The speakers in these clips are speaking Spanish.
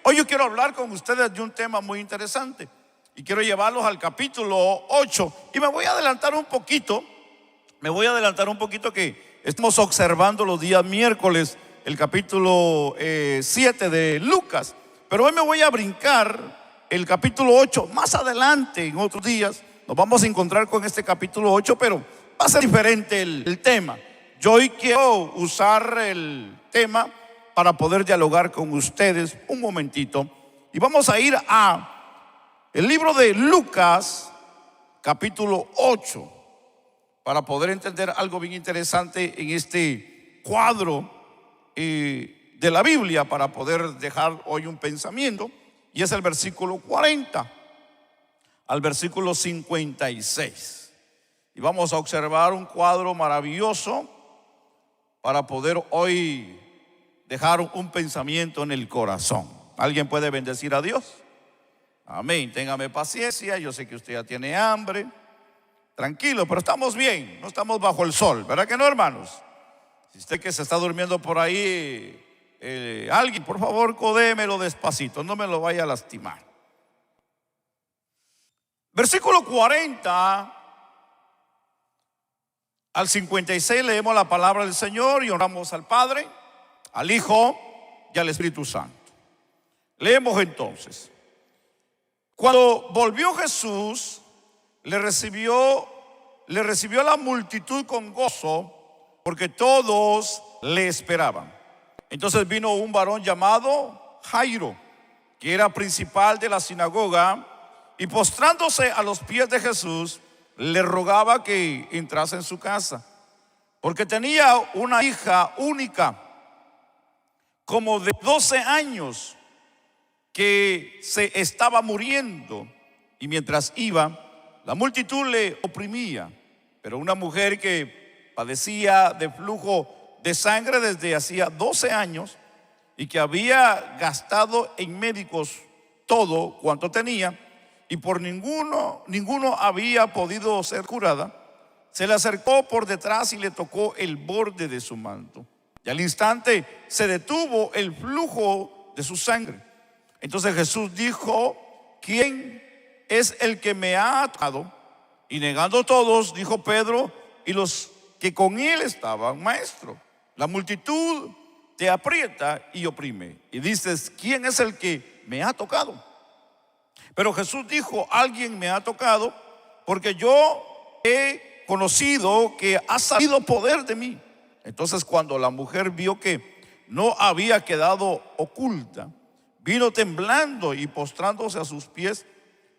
Hoy yo quiero hablar con ustedes de un tema muy interesante y quiero llevarlos al capítulo 8 y me voy a adelantar un poquito que estamos observando los días miércoles el capítulo 7 de Lucas, pero hoy me voy a brincar el capítulo 8. Más adelante, en otros días, nos vamos a encontrar con este capítulo 8, pero va a ser diferente el tema. Yo hoy quiero usar el tema para poder dialogar con ustedes un momentito y vamos a ir a el libro de Lucas capítulo 8 para poder entender algo bien interesante en este cuadro de la Biblia, para poder dejar hoy un pensamiento, y es el versículo 40 al versículo 56, y vamos a observar un cuadro maravilloso para poder hoy dejar un pensamiento en el corazón. ¿Alguien puede bendecir a Dios? Amén. Téngame paciencia, yo sé que usted ya tiene hambre. Tranquilo, pero estamos bien, no estamos bajo el sol, ¿verdad que no, hermanos? Si usted que se está durmiendo por ahí, alguien, por favor, codémelo despacito, no me lo vaya a lastimar. Versículo 40 al 56 leemos la palabra del Señor y honramos al Padre, al Hijo y al Espíritu Santo. Leemos entonces: cuando volvió Jesús, le recibió la multitud con gozo, porque todos le esperaban. Entonces vino un varón llamado Jairo, que era principal de la sinagoga, y postrándose a los pies de Jesús, le rogaba que entrase en su casa, porque tenía una hija única, como de 12 años, que se estaba muriendo. Y mientras iba, la multitud le oprimía. Pero una mujer que padecía de flujo de sangre desde hacía 12 años y que había gastado en médicos todo cuanto tenía, y por ninguno había podido ser curada, se le acercó por detrás y le tocó el borde de su manto, y al instante se detuvo el flujo de su sangre. Entonces Jesús dijo: ¿quién es el que me ha tocado? Y negando todos, dijo Pedro y los que con él estaban: Maestro, la multitud te aprieta y oprime, y dices: ¿quién es el que me ha tocado? Pero Jesús dijo: alguien me ha tocado, porque yo he conocido que ha salido poder de mí. Entonces, cuando la mujer vio que no había quedado oculta, vino temblando y postrándose a sus pies,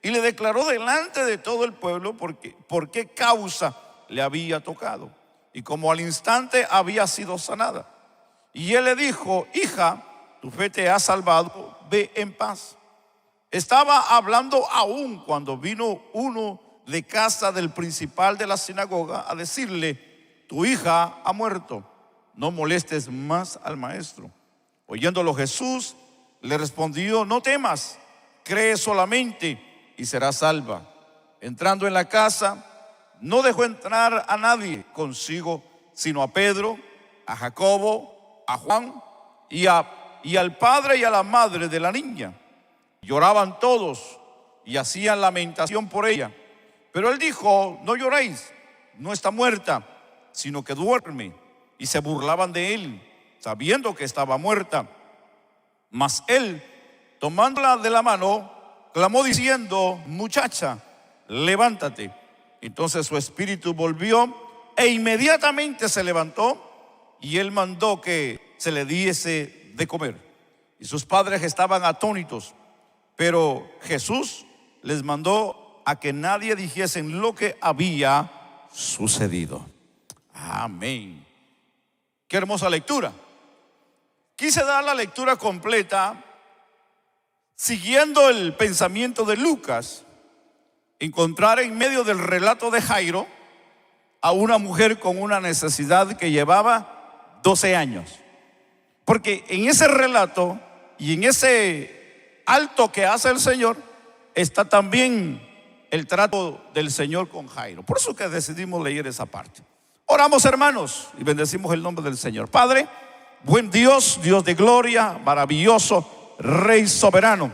y le declaró delante de todo el pueblo por qué causa le había tocado, y como al instante había sido sanada. Y él le dijo: hija, tu fe te ha salvado, ve en paz. Estaba hablando aún cuando vino uno de casa del principal de la sinagoga a decirle: tu hija ha muerto, no molestes más al maestro. Oyéndolo Jesús le respondió: no temas, cree solamente y serás salva. Entrando en la casa, no dejó entrar a nadie consigo, sino a Pedro, a Jacobo, a Juan y al padre y a la madre de la niña. Lloraban todos y hacían lamentación por ella. Pero él dijo: no lloréis, no está muerta, sino que duerme. Y se burlaban de él, sabiendo que estaba muerta. Mas él, tomándola de la mano, clamó diciendo: muchacha, levántate. Entonces su espíritu volvió e inmediatamente se levantó, y él mandó que se le diese de comer. Y sus padres estaban atónitos, pero Jesús les mandó a que nadie dijese lo que había sucedido. Amén. Qué hermosa lectura. Quise dar la lectura completa siguiendo el pensamiento de Lucas, encontrar en medio del relato de Jairo a una mujer con una necesidad que llevaba 12 años. Porque en ese relato y en ese alto que hace el Señor está también el trato del Señor con Jairo. Por eso que decidimos leer esa parte. Oramos, hermanos, y bendecimos el nombre del Señor. Padre, buen Dios, Dios de gloria, maravilloso, Rey soberano.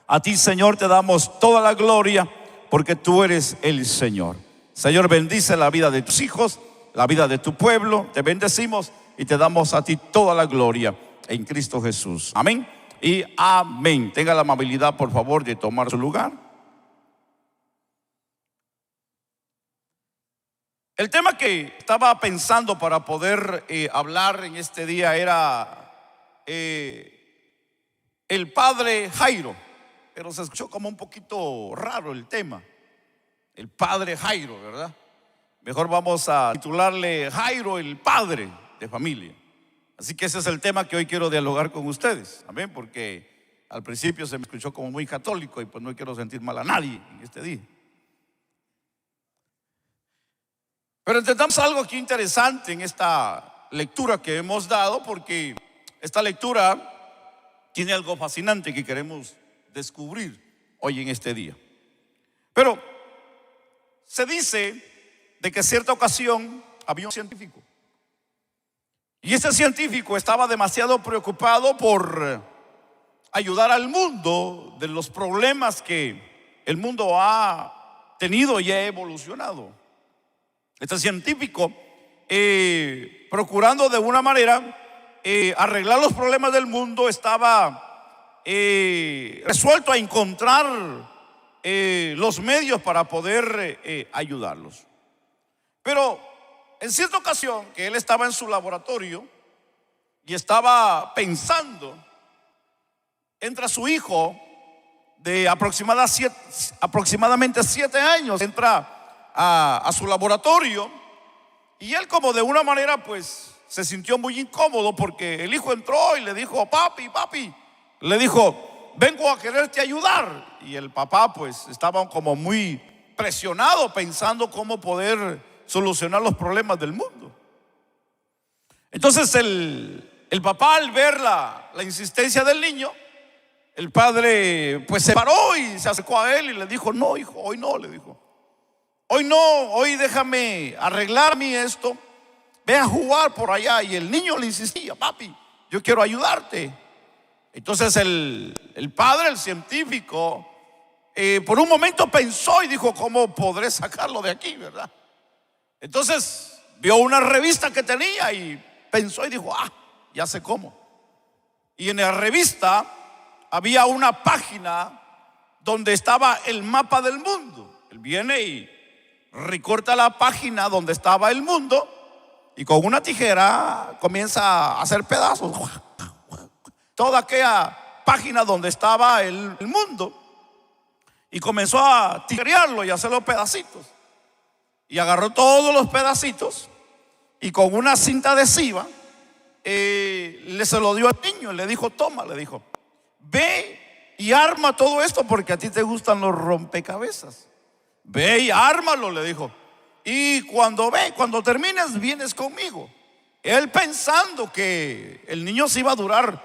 A ti, Señor, te damos toda la gloria porque tú eres el Señor. Señor, bendice la vida de tus hijos, la vida de tu pueblo. Te bendecimos y te damos a ti toda la gloria en Cristo Jesús. Amén y amén. Tenga la amabilidad, por favor, de tomar su lugar. El tema que estaba pensando para poder hablar en este día era el padre Jairo, pero se escuchó como un poquito raro el tema. El padre Jairo, ¿verdad? Mejor vamos a titularle Jairo, el padre de familia. Así que ese es el tema que hoy quiero dialogar con ustedes. Amén, porque al principio se me escuchó como muy católico y pues no quiero sentir mal a nadie en este día. Pero entendamos algo aquí interesante en esta lectura que hemos dado, porque esta lectura tiene algo fascinante que queremos descubrir hoy en este día. Pero se dice de que en cierta ocasión había un científico, y ese científico estaba demasiado preocupado por ayudar al mundo de los problemas que el mundo ha tenido y ha evolucionado. Este científico, procurando de una manera arreglar los problemas del mundo, estaba resuelto a encontrar los medios para poder ayudarlos. Pero en cierta ocasión que él estaba en su laboratorio y estaba pensando, entra su hijo de aproximadamente 7 años, entra a su laboratorio, y él, como de una manera, pues se sintió muy incómodo, porque el hijo entró y le dijo: papi, le dijo, vengo a quererte ayudar. Y el papá pues estaba como muy presionado, pensando cómo poder solucionar los problemas del mundo. Entonces el papá, al ver la insistencia del niño, el padre pues se paró y se acercó a él y le dijo: no, hijo, hoy no, le dijo. Hoy no, hoy déjame arreglar a mí esto. Ve a jugar por allá. Y el niño le insistía: papi, yo quiero ayudarte. Entonces el padre, el científico, por un momento pensó y dijo: ¿cómo podré sacarlo de aquí, verdad? Entonces vio una revista que tenía y pensó y dijo: ya sé cómo. Y en la revista había una página donde estaba el mapa del mundo. Él viene y recorta la página donde estaba el mundo y con una tijera comienza a hacer pedazos toda aquella página donde estaba el mundo, y comenzó a tijerearlo y hacerlo pedacitos, y agarró todos los pedacitos y con una cinta adhesiva se lo dio al niño. Le dijo: toma, le dijo, ve y arma todo esto porque a ti te gustan los rompecabezas. Ve y ármalo, le dijo. Y cuando termines, vienes conmigo. Él, pensando que el niño se iba a durar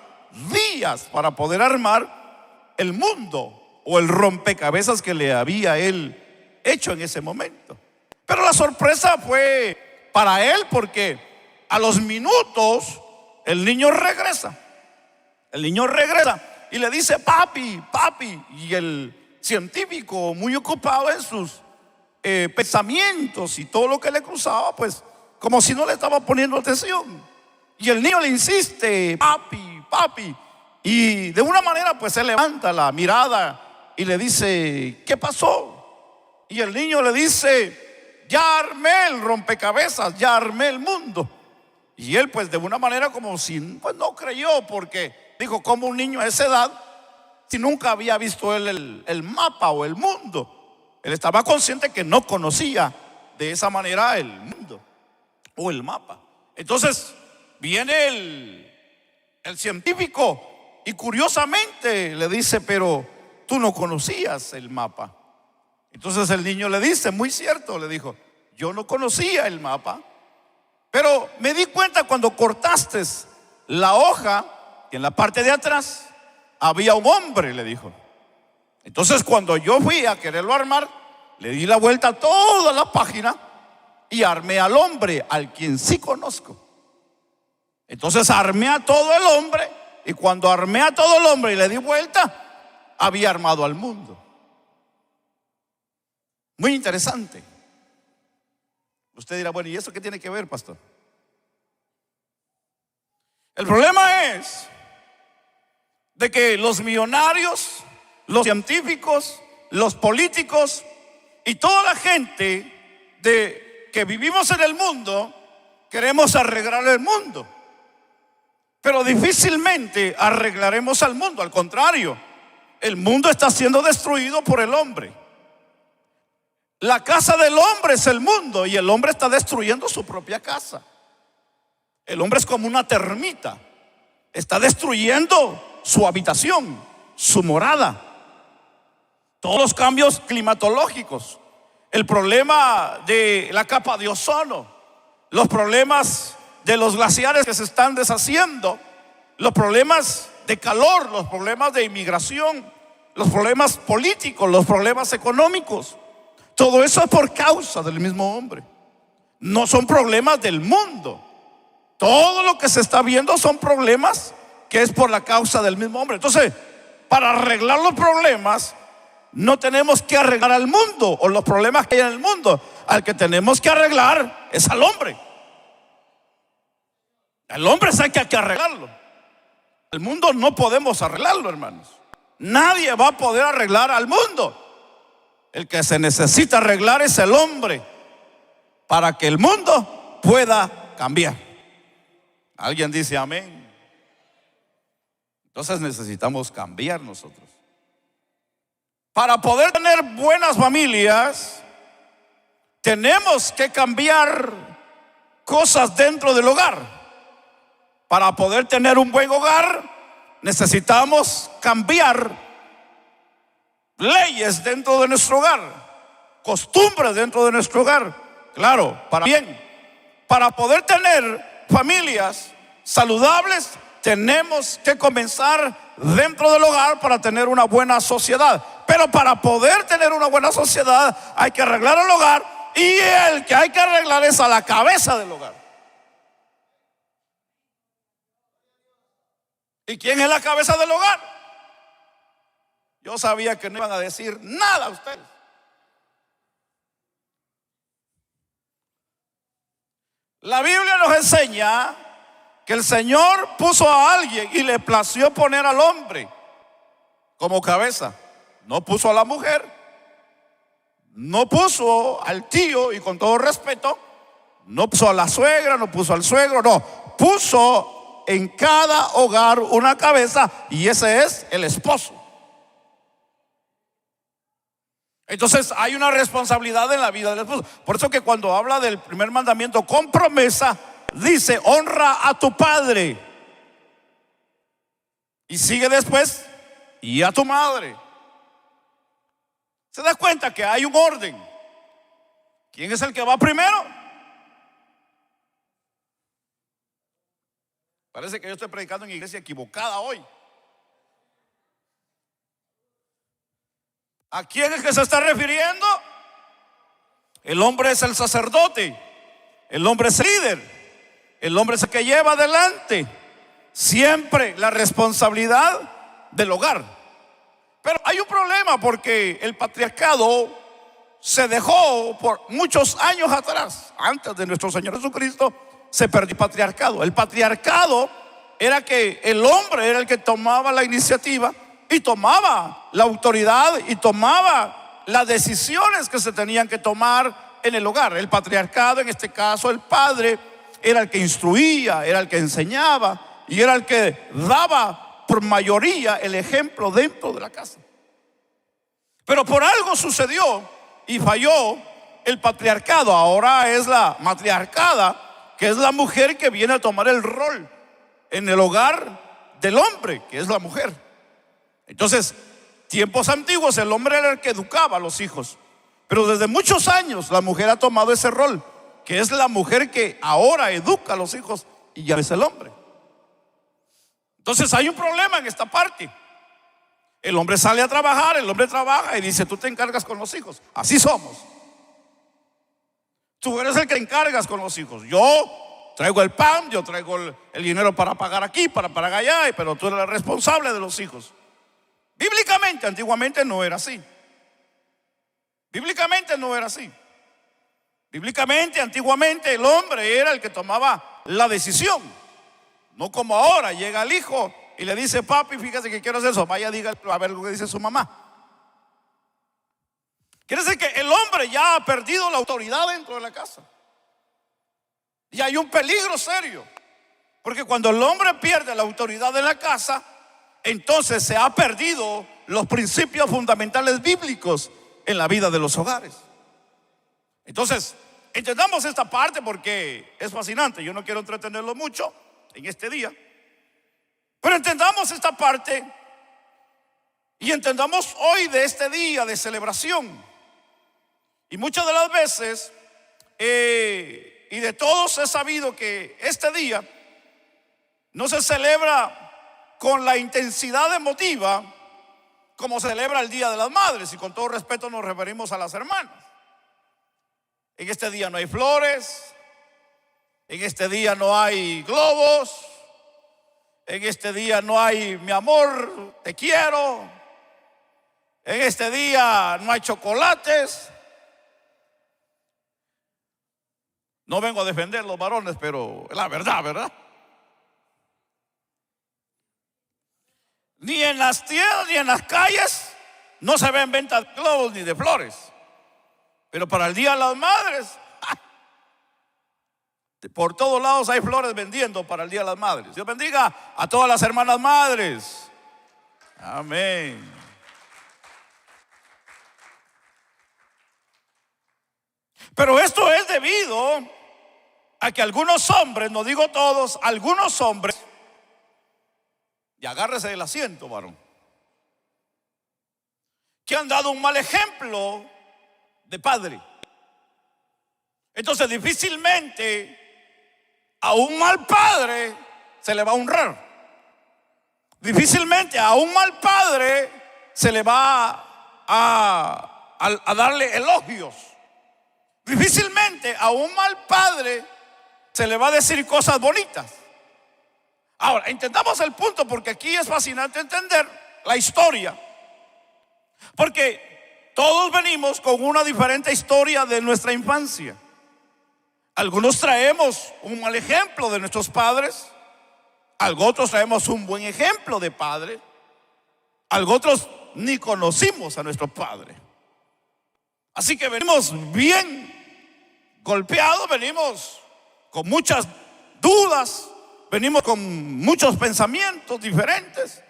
días para poder armar el mundo o el rompecabezas que le había él hecho en ese momento. Pero la sorpresa fue para él, porque a los minutos el niño regresa. El niño regresa y le dice: papi. Y el científico, muy ocupado en sus pensamientos y todo lo que le cruzaba, pues como si no le estaba poniendo atención. Y el niño le insiste: papi. Y de una manera pues se levanta la mirada y le dice: ¿qué pasó? Y el niño le dice: ya armé el rompecabezas, ya armé el mundo. Y él pues de una manera como si pues no creyó, porque dijo: ¿cómo un niño a esa edad, si nunca había visto él el mapa o el mundo? Él estaba consciente que no conocía de esa manera el mundo o el mapa. Entonces viene el científico y curiosamente le dice: pero tú no conocías el mapa. Entonces el niño le dice: muy cierto, le dijo, yo no conocía el mapa, pero me di cuenta cuando cortaste la hoja que en la parte de atrás había un hombre, le dijo. Entonces cuando yo fui a quererlo armar, le di la vuelta a toda la página y armé al hombre, al quien sí conozco. Entonces armé a todo el hombre y cuando armé a todo el hombre y le di vuelta, había armado al mundo. Muy interesante. Usted dirá, bueno, ¿y eso qué tiene que ver, pastor? El problema es de que los millonarios, los científicos, los políticos y toda la gente que vivimos en el mundo queremos arreglar el mundo, pero difícilmente arreglaremos al mundo. Al contrario, el mundo está siendo destruido por el hombre. La casa del hombre es el mundo y el hombre está destruyendo su propia casa. El hombre es como una termita, está destruyendo su habitación, su morada. Todos los cambios climatológicos, el problema de la capa de ozono, los problemas de los glaciares que se están deshaciendo, los problemas de calor, los problemas de inmigración, los problemas políticos, los problemas económicos. Todo eso es por causa del mismo hombre. No son problemas del mundo. Todo lo que se está viendo son problemas que es por la causa del mismo hombre. Entonces, para arreglar los problemas, no tenemos que arreglar al mundo o los problemas que hay en el mundo. Al que tenemos que arreglar es al hombre. El hombre es el que hay que arreglarlo. El mundo no podemos arreglarlo, hermanos. Nadie va a poder arreglar al mundo. El que se necesita arreglar es el hombre para que el mundo pueda cambiar. ¿Alguien dice amén? Entonces necesitamos cambiar nosotros. Para poder tener buenas familias, tenemos que cambiar cosas dentro del hogar. Para poder tener un buen hogar, necesitamos cambiar leyes dentro de nuestro hogar, costumbres dentro de nuestro hogar. Claro, para bien. Para poder tener familias saludables, tenemos que comenzar dentro del hogar para tener una buena sociedad. Pero para poder tener una buena sociedad hay que arreglar el hogar, y el que hay que arreglar es a la cabeza del hogar. ¿Y quién es la cabeza del hogar? Yo sabía que no iban a decir nada ustedes. La Biblia nos enseña que el Señor puso a alguien y le plació poner al hombre como cabeza. No puso a la mujer, no puso al tío, y con todo respeto, no puso a la suegra, no puso al suegro, no, puso en cada hogar una cabeza, y ese es el esposo. Entonces hay una responsabilidad en la vida del esposo. Por eso que cuando habla del primer mandamiento con promesa, dice: honra a tu padre. Y sigue después: y a tu madre. ¿Se da cuenta que hay un orden? ¿Quién es el que va primero? Parece que yo estoy predicando en iglesia equivocada hoy. ¿A quién es que se está refiriendo? El hombre es el sacerdote, el hombre es el líder, el hombre es el que lleva adelante siempre la responsabilidad del hogar. Pero hay un problema, porque el patriarcado se dejó por muchos años atrás. Antes de nuestro Señor Jesucristo se perdió el patriarcado. El patriarcado era que el hombre era el que tomaba la iniciativa y tomaba la autoridad y tomaba las decisiones que se tenían que tomar en el hogar. El patriarcado, en este caso el padre, era el que instruía, era el que enseñaba y era el que daba por mayoría el ejemplo dentro de la casa. Pero por algo sucedió y falló el patriarcado. Ahora es la matriarcada, que es la mujer que viene a tomar el rol en el hogar del hombre, que es la mujer. Entonces, tiempos antiguos el hombre era el que educaba a los hijos, pero desde muchos años la mujer ha tomado ese rol, que es la mujer que ahora educa a los hijos, y ya es el hombre. Entonces hay un problema en esta parte. El hombre sale a trabajar, el hombre trabaja y dice: tú te encargas con los hijos. Así somos. Tú eres el que encargas con los hijos. Yo traigo el pan, yo traigo el dinero para pagar aquí, para pagar allá, pero tú eres el responsable de los hijos. Bíblicamente, antiguamente no era así. Bíblicamente no era así. Bíblicamente, antiguamente el hombre era el que tomaba la decisión. No como ahora, llega el hijo y le dice: papi, fíjate que quiero hacer eso, vaya, dígale a ver lo que dice su mamá. Quiere decir que el hombre ya ha perdido la autoridad dentro de la casa. Y hay un peligro serio, porque cuando el hombre pierde la autoridad en la casa, entonces se ha perdido los principios fundamentales bíblicos en la vida de los hogares. Entonces, entendamos esta parte porque es fascinante. Yo no quiero entretenerlo mucho en este día, pero entendamos esta parte y entendamos hoy de este día de celebración. Y muchas de las veces y de todos he sabido que este día no se celebra con la intensidad emotiva como se celebra el Día de las Madres, y con todo respeto nos referimos a las hermanas. En este día no hay flores, en este día no hay globos, en este día no hay mi amor, te quiero, en este día no hay chocolates. No vengo a defender a los varones, pero es la verdad, ¿verdad? Ni en las tiendas ni en las calles no se ven ventas de globos ni de flores. Pero para el Día de las Madres, por todos lados hay flores vendiendo para el Día de las Madres. Dios bendiga a todas las hermanas madres. Amén. Pero esto es debido a que algunos hombres, no digo todos, algunos hombres, y agárrese del asiento, varón, que han dado un mal ejemplo de padre. Entonces difícilmente a un mal padre se le va a honrar. Difícilmente a un mal padre se le va a darle elogios. Difícilmente a un mal padre se le va a decir cosas bonitas. Ahora, entendamos el punto, porque aquí es fascinante entender la historia, porque todos venimos con una diferente historia de nuestra infancia. Algunos traemos un mal ejemplo de nuestros padres, otros traemos un buen ejemplo de padre, otros ni conocimos a nuestro padre. Así que venimos bien golpeados, venimos con muchas dudas, venimos con muchos pensamientos diferentes.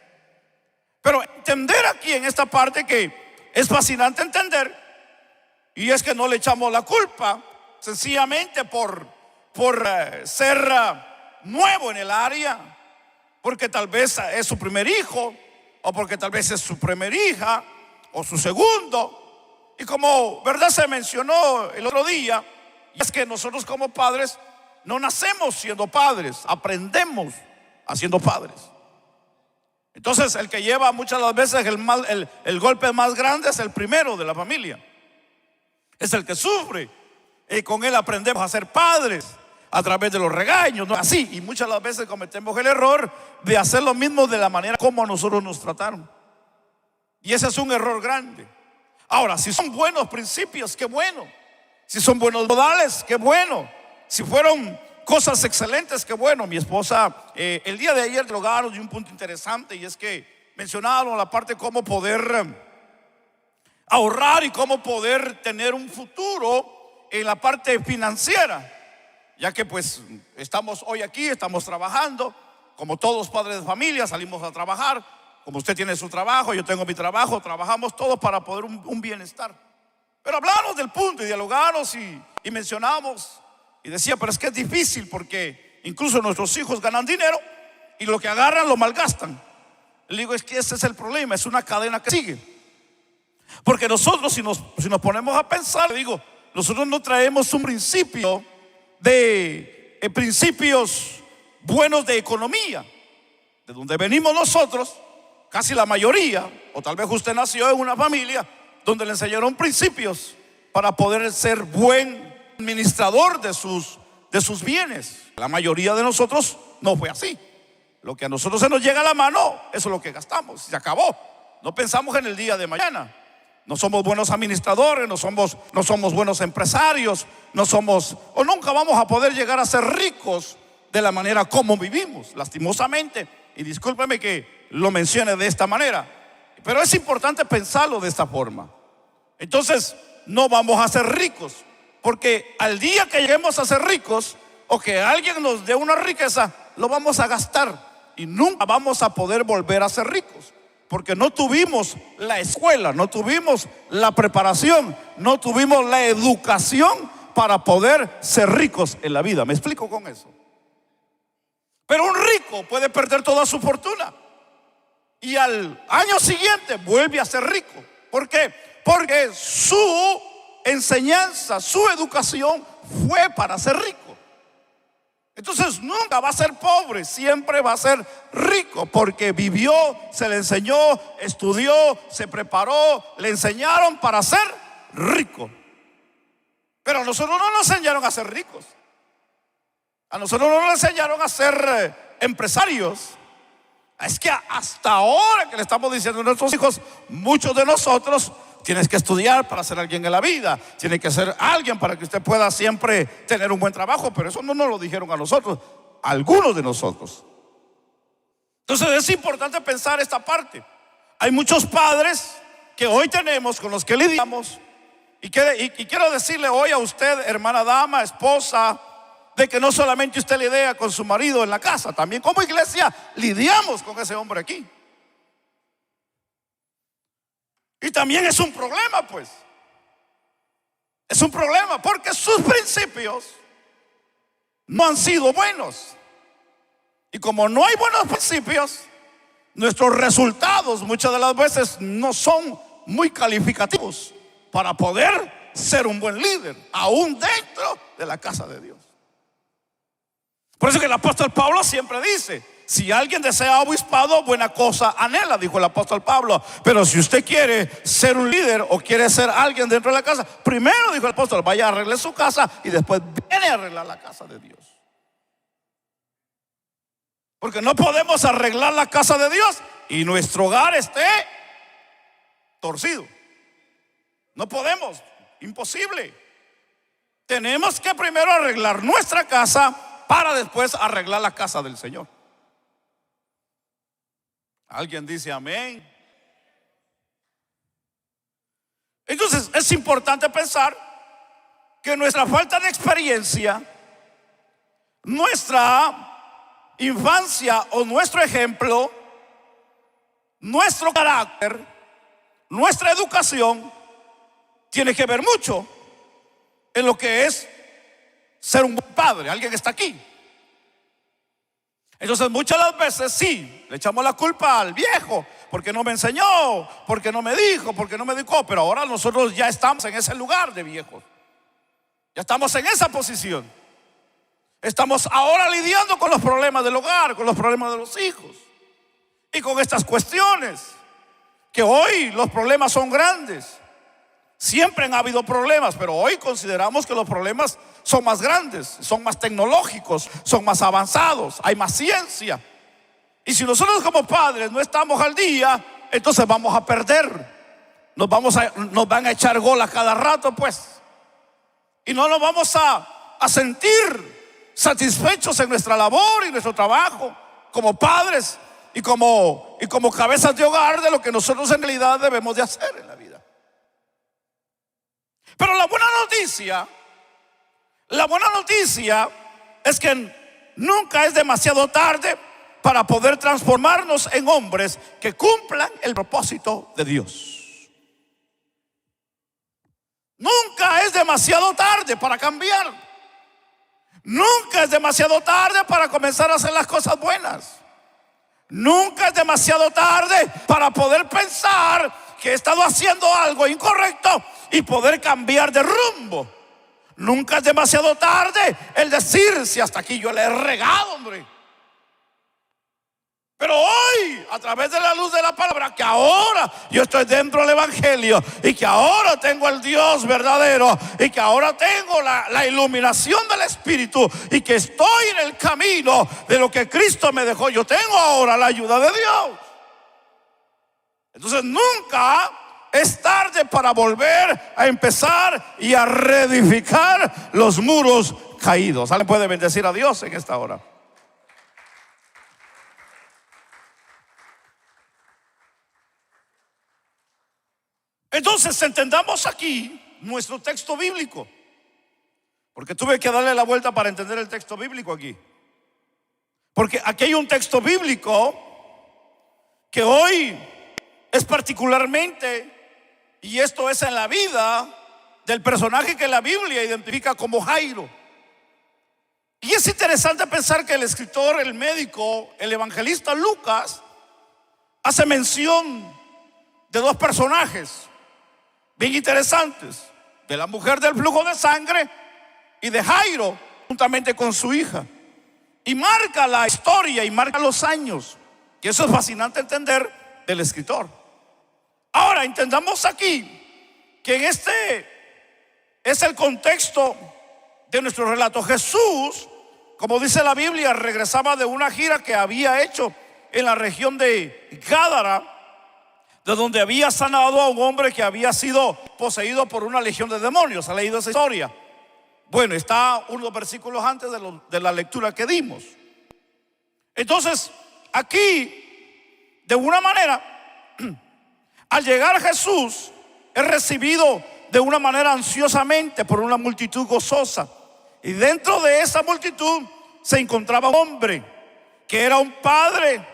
Pero entender aquí en esta parte que es fascinante entender, y es que no le echamos la culpa sencillamente por ser nuevo en el área, porque tal vez es su primer hijo, o porque tal vez es su primera hija, o su segundo. Y como verdad se mencionó el otro día, y es que nosotros como padres no nacemos siendo padres, aprendemos haciendo padres. Entonces el que lleva muchas de las veces el golpe más grande es el primero de la familia, es el que sufre, y con él aprendemos a ser padres a través de los regaños, ¿no? Así, y muchas de las veces cometemos el error de hacer lo mismo de la manera como a nosotros nos trataron, y ese es un error grande. Ahora, si son buenos principios, qué bueno. Si son buenos modales, qué bueno. Si fueron cosas excelentes, qué bueno. Mi esposa el día de ayer dialogaron de un punto interesante, y es que mencionaron la parte de cómo poder ahorrar y cómo poder tener un futuro en la parte financiera, ya que pues estamos hoy aquí, estamos trabajando, como todos padres de familia, salimos a trabajar, como usted tiene su trabajo, yo tengo mi trabajo, trabajamos todos para poder un bienestar. Pero hablamos del punto y dialogamos y mencionamos, y decía, pero es que es difícil porque incluso nuestros hijos ganan dinero y lo que agarran lo malgastan. Le digo, es que ese es el problema, es una cadena que sigue. Porque nosotros si nos ponemos a pensar, le digo, nosotros no traemos un principio de principios buenos de economía. De donde venimos nosotros, casi la mayoría, o tal vez usted nació en una familia donde le enseñaron principios para poder ser buen administrador de sus de sus bienes. La mayoría de nosotros no fue así. Lo que a nosotros se nos llega a la mano, eso es lo que gastamos, se acabó. No pensamos en el día de mañana. No somos buenos administradores, no somos buenos empresarios, no somos, o nunca vamos a poder llegar a ser ricos de la manera como vivimos, lastimosamente. Y discúlpeme que lo mencione de esta manera, pero es importante pensarlo de esta forma. Entonces, no vamos a ser ricos, porque al día que lleguemos a ser ricos, o que alguien nos dé una riqueza, lo vamos a gastar y nunca vamos a poder volver a ser ricos, porque no tuvimos la escuela, no tuvimos la preparación, no tuvimos la educación para poder ser ricos en la vida. ¿Me explico con eso? Pero un rico puede perder toda su fortuna y al año siguiente vuelve a ser rico. ¿Por qué? Porque su enseñanza, su educación fue para ser rico. Entonces nunca va a ser pobre, siempre va a ser rico, porque vivió, se le enseñó, estudió, se preparó, le enseñaron para ser rico. Pero a nosotros no nos enseñaron a ser ricos. A nosotros no nos enseñaron a ser empresarios. Es que hasta ahora que le estamos diciendo a nuestros hijos, muchos de nosotros: tienes que estudiar para ser alguien en la vida, tiene que ser alguien para que usted pueda siempre tener un buen trabajo. Pero eso no nos lo dijeron a nosotros, a algunos de nosotros. Entonces es importante pensar esta parte. Hay muchos padres que hoy tenemos, con los que lidiamos, y quiero decirle hoy a usted, hermana dama, esposa, de que no solamente usted lidia con su marido en la casa, también como iglesia lidiamos con ese hombre aquí. Y también es un problema, pues. Es un problema porque sus principios no han sido buenos. Y como no hay buenos principios, nuestros resultados muchas de las veces no son muy calificativos para poder ser un buen líder, aún dentro de la casa de Dios. Por eso que el apóstol Pablo siempre dice: si alguien desea obispado, buena cosa anhela, dijo el apóstol Pablo. Pero si usted quiere ser un líder o quiere ser alguien dentro de la casa, primero, dijo el apóstol, vaya a arreglar su casa y después viene a arreglar la casa de Dios. Porque no podemos arreglar la casa de Dios y nuestro hogar esté torcido. No podemos, imposible. Tenemos que primero arreglar nuestra casa para después arreglar la casa del Señor. ¿Alguien dice amén? Entonces es importante pensar que nuestra falta de experiencia, nuestra infancia o nuestro ejemplo, nuestro carácter, nuestra educación tiene que ver mucho en lo que es ser un buen padre. ¿Alguien está aquí? Entonces muchas de las veces sí, le echamos la culpa al viejo, porque no me enseñó, porque no me dijo, porque no me educó. Pero ahora nosotros ya estamos en ese lugar de viejos. Ya estamos en esa posición. Estamos ahora lidiando con los problemas del hogar, con los problemas de los hijos y con estas cuestiones, que hoy los problemas son grandes. Siempre han habido problemas, pero hoy consideramos que los problemas son más grandes, son más tecnológicos, son más avanzados, hay más ciencia. Y si nosotros como padres no estamos al día, entonces vamos a perder. Nos van a echar gol a cada rato, pues. Y no nos vamos a sentir satisfechos en nuestra labor y nuestro trabajo como padres y como cabezas de hogar de lo que nosotros en realidad debemos de hacer en la vida. Pero la buena noticia es que nunca es demasiado tarde para poder transformarnos en hombres que cumplan el propósito de Dios. Nunca es demasiado tarde para cambiar. Nunca es demasiado tarde para comenzar a hacer las cosas buenas. Nunca es demasiado tarde para poder pensar que he estado haciendo algo incorrecto y poder cambiar de rumbo. Nunca es demasiado tarde el decir: si hasta aquí yo le he regado, hombre. Pero hoy, a través de la luz de la palabra, que ahora yo estoy dentro del evangelio, y que ahora tengo al Dios verdadero, y que ahora tengo la iluminación del Espíritu, y que estoy en el camino de lo que Cristo me dejó, yo tengo ahora la ayuda de Dios. Entonces nunca es tarde para volver a empezar y a reedificar los muros caídos. ¿Alguien puede bendecir a Dios en esta hora? Entonces entendamos aquí nuestro texto bíblico, porque tuve que darle la vuelta para entender el texto bíblico aquí. Porque aquí hay un texto bíblico que hoy es particularmente, y esto es en la vida del personaje que la Biblia identifica como Jairo. Y es interesante pensar que el escritor, el médico, el evangelista Lucas hace mención de dos personajes bien interesantes: de la mujer del flujo de sangre y de Jairo, juntamente con su hija. Y marca la historia y marca los años. Y eso es fascinante entender del escritor. Ahora entendamos aquí que en este es el contexto de nuestro relato. Jesús, como dice la Biblia, regresaba de una gira que había hecho en la región de Gádara, de donde había sanado a un hombre que había sido poseído por una legión de demonios. ¿Ha leído esa historia? Bueno, está unos versículos antes de la lectura que dimos. Entonces, aquí, de una manera, al llegar Jesús, es recibido de una manera ansiosamente por una multitud gozosa. Y dentro de esa multitud se encontraba un hombre que era un padre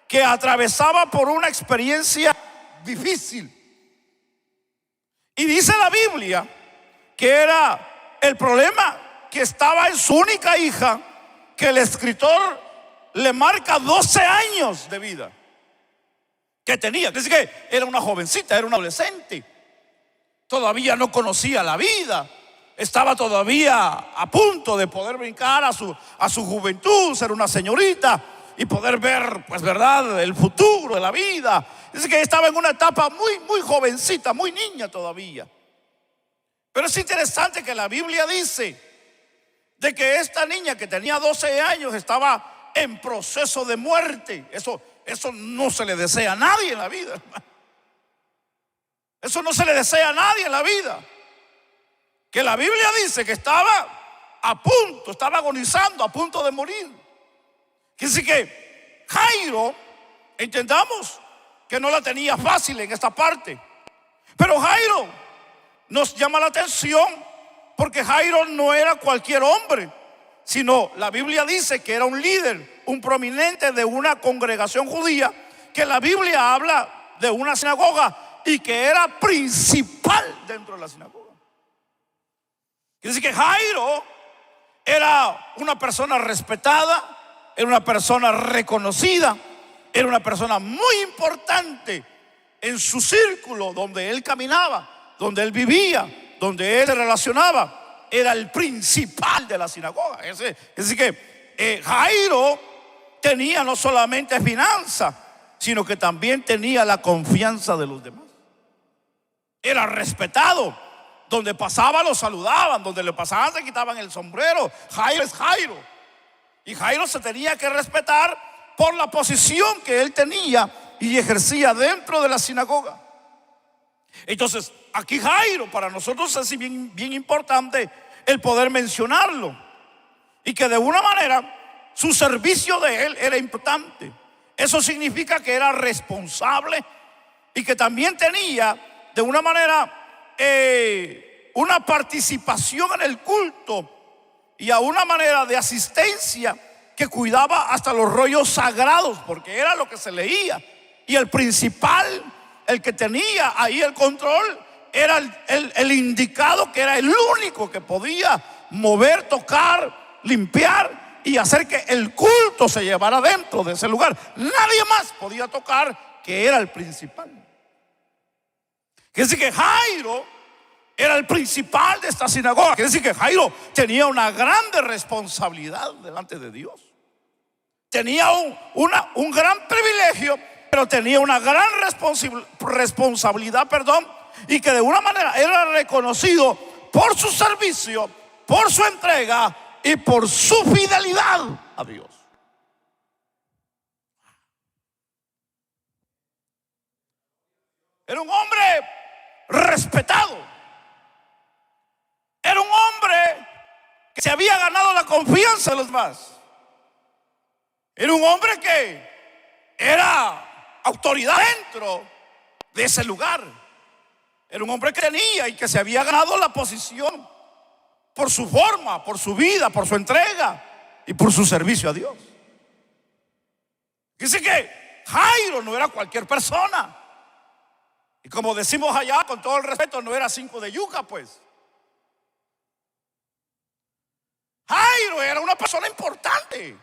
que atravesaba por una experiencia difícil. Y dice la Biblia que era el problema que estaba en su única hija, que el escritor le marca 12 años de vida que tenía. Dice que era una jovencita, era una adolescente, todavía no conocía la vida, estaba todavía a punto de poder brincar a su juventud, ser una señorita y poder ver, pues, verdad, el futuro de la vida. Dice que estaba en una etapa muy jovencita, muy niña todavía. Pero es interesante que la Biblia dice de que esta niña que tenía 12 años estaba en proceso de muerte. Eso no se le desea a nadie en la vida, hermano. Eso no se le desea a nadie en la vida. Que la Biblia dice que estaba a punto, estaba agonizando, a punto de morir. Quiere decir que Jairo, entendamos que no la tenía fácil en esta parte. Pero Jairo nos llama la atención porque Jairo no era cualquier hombre, sino la Biblia dice que era un líder, un prominente de una congregación judía, que la Biblia habla de una sinagoga y que era principal dentro de la sinagoga. Quiere decir que Jairo era una persona respetada, era una persona reconocida, era una persona muy importante en su círculo donde él caminaba, donde él vivía, donde él se relacionaba. Era el principal de la sinagoga. Es decir que Jairo tenía no solamente finanzas, sino que también tenía la confianza de los demás. Era respetado. Donde pasaba lo saludaban, donde le pasaban se quitaban el sombrero. Jairo es Jairo. Y Jairo se tenía que respetar por la posición que él tenía y ejercía dentro de la sinagoga. Entonces, aquí Jairo para nosotros es bien importante el poder mencionarlo, y que de una manera su servicio de él era importante. Eso significa que era responsable y que también tenía de una manera una participación en el culto y a una manera de asistencia que cuidaba hasta los rollos sagrados, porque era lo que se leía. Y el principal, el que tenía ahí el control, era el indicado, que era el único que podía mover, tocar, limpiar y hacer que el culto se llevara dentro de ese lugar. Nadie más podía tocar, que era el principal. Quiere decir que Jairo era el principal de esta sinagoga. Quiere decir que Jairo tenía una grande responsabilidad delante de Dios. tenía un gran privilegio, pero tenía una gran responsabilidad, y que de una manera era reconocido por su servicio, por su entrega y por su fidelidad a Dios. Era un hombre respetado. Era un hombre que se había ganado la confianza de los demás. Era un hombre que era autoridad dentro de ese lugar. Era un hombre que tenía y que se había ganado la posición por su forma, por su vida, por su entrega y por su servicio a Dios. Dice que Jairo no era cualquier persona. Y como decimos allá, con todo el respeto, no era 5 de yuca, pues. Jairo era una persona importante.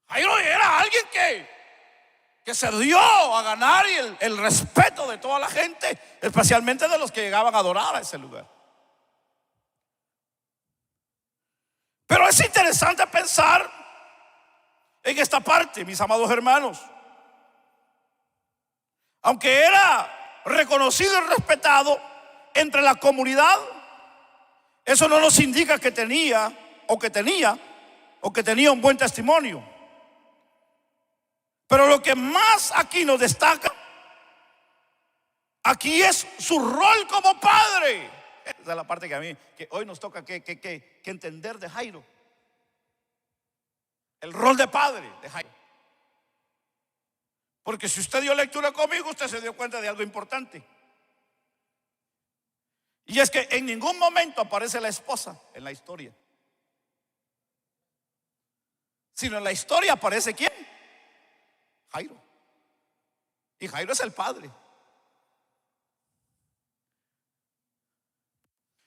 Jairo era alguien que se dio a ganar el respeto de toda la gente, especialmente de los que llegaban a adorar a ese lugar. Pero es interesante pensar en esta parte, mis amados hermanos. Aunque era reconocido y respetado entre la comunidad, eso no nos indica que tenía un buen testimonio. Pero lo que más aquí nos destaca, aquí es su rol como padre. Esa es la parte que hoy nos toca que entender de Jairo. El rol de padre de Jairo. Porque si usted dio lectura conmigo, usted se dio cuenta de algo importante. Y es que en ningún momento aparece la esposa en la historia, sino en la historia aparece ¿quién? Jairo. Y Jairo es el padre.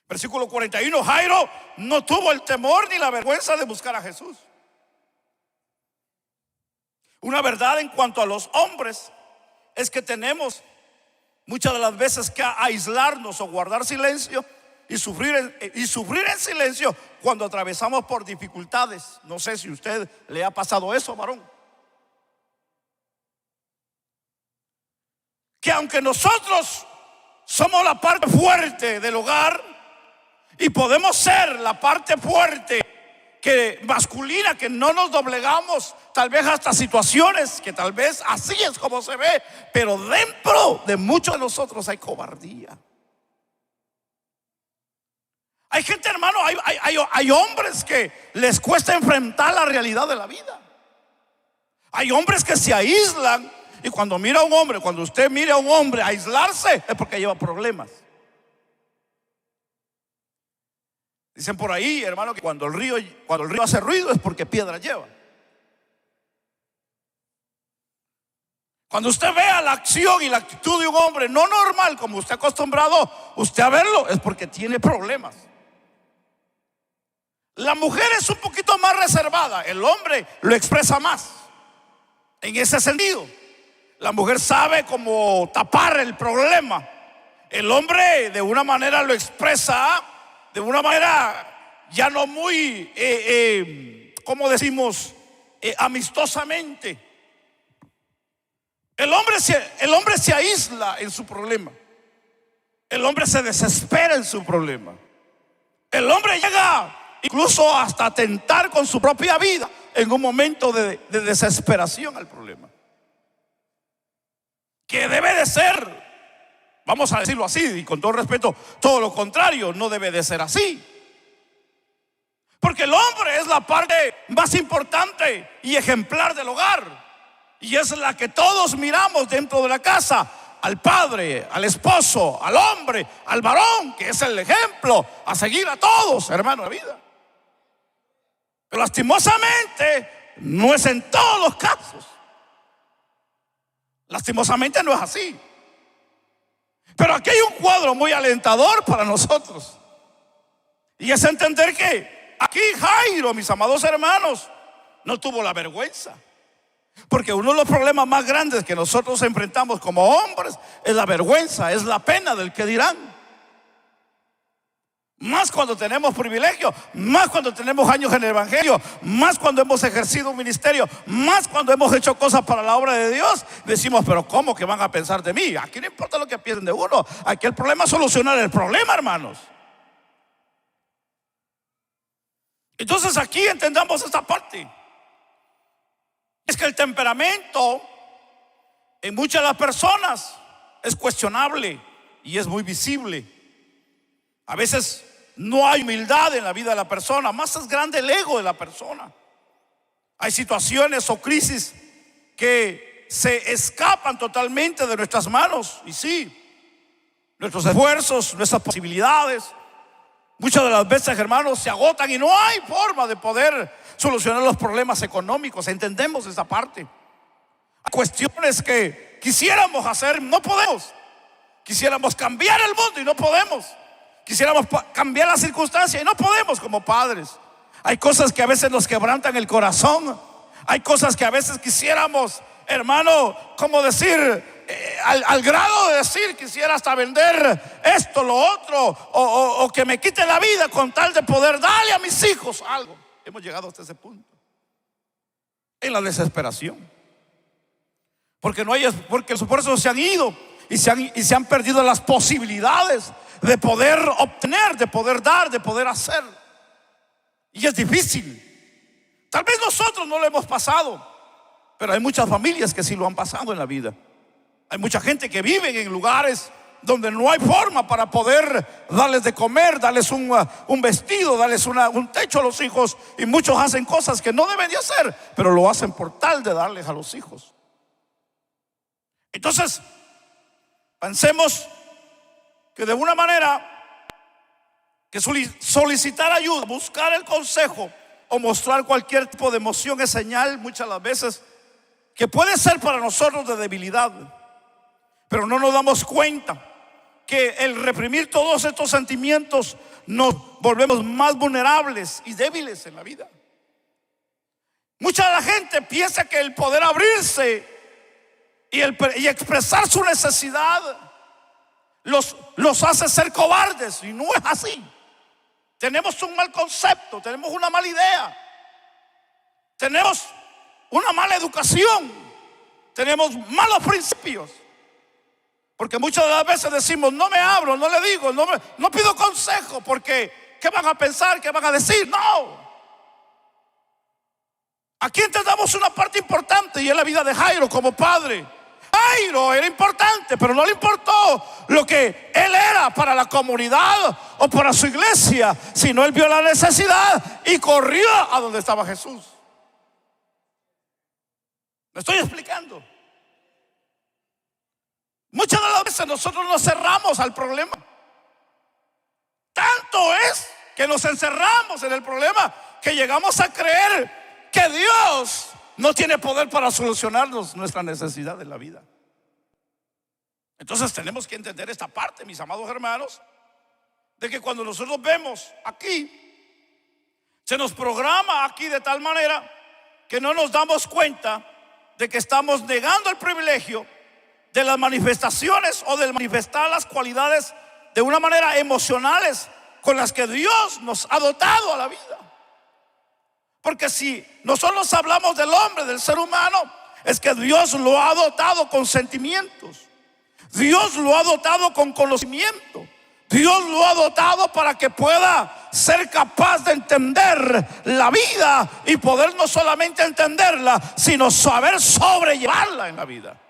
Versículo 41. Jairo no tuvo el temor ni la vergüenza de buscar a Jesús. Una verdad en cuanto a los hombres es que tenemos muchas de las veces que aislarnos o guardar silencio y sufrir en silencio cuando atravesamos por dificultades. No sé si a usted le ha pasado eso, varón. Que aunque nosotros somos la parte fuerte del hogar y podemos ser la parte fuerte masculina, que no nos doblegamos tal vez hasta situaciones que tal vez así es como se ve, pero dentro de muchos de nosotros hay cobardía. Hay gente, hermano, hay hombres que les cuesta enfrentar la realidad de la vida. Hay hombres que se aíslan, y cuando usted mira a un hombre aislarse, es porque lleva problemas. Dicen por ahí, hermano, que cuando el río hace ruido es porque piedra lleva. Cuando usted vea la acción y la actitud de un hombre no normal, como usted acostumbrado usted a verlo, es porque tiene problemas. La mujer es un poquito más reservada, el hombre lo expresa más. En ese sentido, la mujer sabe cómo tapar el problema. El hombre de una manera lo expresa de una manera ya no muy, como decimos, amistosamente. El hombre se aísla en su problema. El hombre se desespera en su problema. El hombre llega incluso hasta atentar con su propia vida en un momento de desesperación al problema. Que debe de ser, vamos a decirlo así, y con todo respeto, todo lo contrario, no debe de ser así. Porque el hombre es la parte más importante y ejemplar del hogar. Y es la que todos miramos dentro de la casa. Al padre, al esposo, al hombre, al varón, que es el ejemplo a seguir a todos, hermano de vida. Pero lastimosamente no es en todos los casos. Lastimosamente no es así. Pero aquí hay un cuadro muy alentador para nosotros. Y es entender que aquí Jairo, mis amados hermanos, no tuvo la vergüenza. Porque uno de los problemas más grandes que nosotros enfrentamos como hombres es la vergüenza, es la pena del que dirán. Más cuando tenemos privilegio, más cuando tenemos años en el evangelio, más cuando hemos ejercido un ministerio, más cuando hemos hecho cosas para la obra de Dios. Decimos, pero ¿cómo que van a pensar de mí? Aquí no importa lo que piensen de uno. Aquí el problema es solucionar el problema, hermanos. Entonces aquí entendamos esta parte. Es que el temperamento en muchas de las personas es cuestionable y es muy visible. A veces no hay humildad en la vida de la persona, más es grande el ego de la persona. Hay situaciones o crisis que se escapan totalmente de nuestras manos. Y sí, nuestros esfuerzos, nuestras posibilidades, muchas de las veces, hermanos, se agotan y no hay forma de poder solucionar los problemas económicos. Entendemos esa parte. Hay cuestiones que quisiéramos hacer, no podemos. Quisiéramos cambiar el mundo y no podemos. Quisiéramos cambiar las circunstancias y no podemos como padres. Hay cosas que a veces nos quebrantan el corazón. Hay cosas que a veces quisiéramos, hermano, como decir, al grado de decir, quisiera hasta vender esto, lo otro, o que me quite la vida con tal de poder darle a mis hijos algo. Hemos llegado hasta ese punto, en la desesperación, porque porque los esfuerzos se han ido y se han perdido las posibilidades de poder obtener, de poder dar, de poder hacer. Y es difícil. Tal vez nosotros no lo hemos pasado, pero hay muchas familias que sí lo han pasado en la vida. Hay mucha gente que vive en lugares donde no hay forma para poder darles de comer, darles un vestido, darles un techo a los hijos. Y muchos hacen cosas que no deben de hacer, pero lo hacen por tal de darles a los hijos. Entonces, pensemos que de una manera que solicitar ayuda, buscar el consejo o mostrar cualquier tipo de emoción es señal muchas de las veces que puede ser para nosotros de debilidad. Pero no nos damos cuenta que el reprimir todos estos sentimientos nos volvemos más vulnerables y débiles en la vida. Mucha de la gente piensa que el poder abrirse y expresar su necesidad los hace ser cobardes, y no es así. Tenemos un mal concepto, tenemos una mala idea, tenemos una mala educación, tenemos malos principios. Porque muchas de las veces decimos, no me abro, no le digo, no pido consejo, porque ¿qué van a pensar? ¿Qué van a decir? No. Aquí entendamos una parte importante, y es la vida de Jairo como padre. Jairo era importante, pero no le importó lo que él era para la comunidad o para su iglesia, sino él vio la necesidad y corrió a donde estaba Jesús. ¿Me estoy explicando? Muchas de las veces nosotros nos cerramos al problema. Tanto es que nos encerramos en el problema que llegamos a creer que Dios no tiene poder para solucionarnos nuestra necesidad en la vida. Entonces tenemos que entender esta parte, mis amados hermanos, de que cuando nosotros vemos aquí, se nos programa aquí de tal manera que no nos damos cuenta de que estamos negando el privilegio de las manifestaciones o de manifestar las cualidades de una manera emocionales con las que Dios nos ha dotado a la vida. Porque si nosotros hablamos del hombre, del ser humano, es que Dios lo ha dotado con sentimientos, Dios lo ha dotado con conocimiento, Dios lo ha dotado para que pueda ser capaz de entender la vida y poder no solamente entenderla, sino saber sobrellevarla en la vida.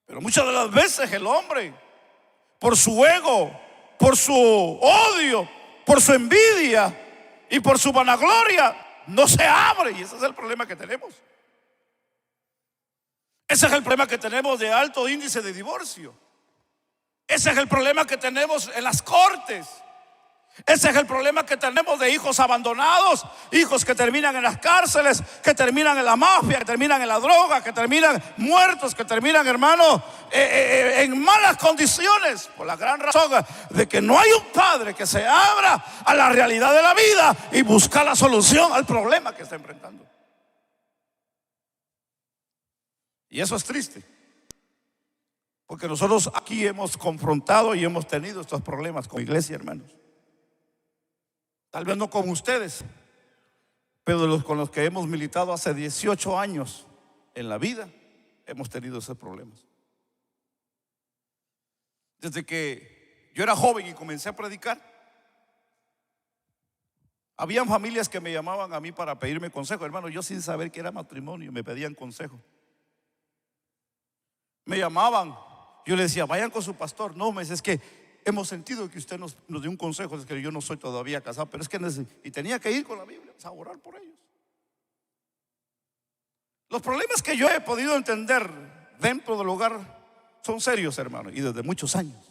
Pero muchas de las veces el hombre, por su ego, por su odio, por su envidia y por su vanagloria, no se abre. Y ese es el problema que tenemos. Ese es el problema que tenemos de alto índice de divorcio. Ese es el problema que tenemos en las cortes. Ese es el problema que tenemos de hijos abandonados, hijos que terminan en las cárceles, que terminan en la mafia, que terminan en la droga, que terminan muertos, que terminan, hermano, en malas condiciones, por la gran razón de que no hay un padre que se abra a la realidad de la vida y buscar la solución al problema que está enfrentando. Y eso es triste, Porque nosotros aquí hemos confrontado y hemos tenido estos problemas como iglesia, hermanos. Tal vez no con ustedes, pero con los que hemos militado hace 18 años en la vida, hemos tenido esos problemas. Desde que yo era joven y comencé a predicar, habían familias que me llamaban a mí para pedirme consejo. Hermano, yo sin saber que era matrimonio, me pedían consejo. Me llamaban, yo les decía, vayan con su pastor. No, me dice, es que hemos sentido que usted nos dio un consejo. Es que yo no soy todavía casado, pero es que y tenía que ir con la Biblia a orar por ellos. Los problemas que yo he podido entender dentro del hogar son serios, hermano, y desde muchos años.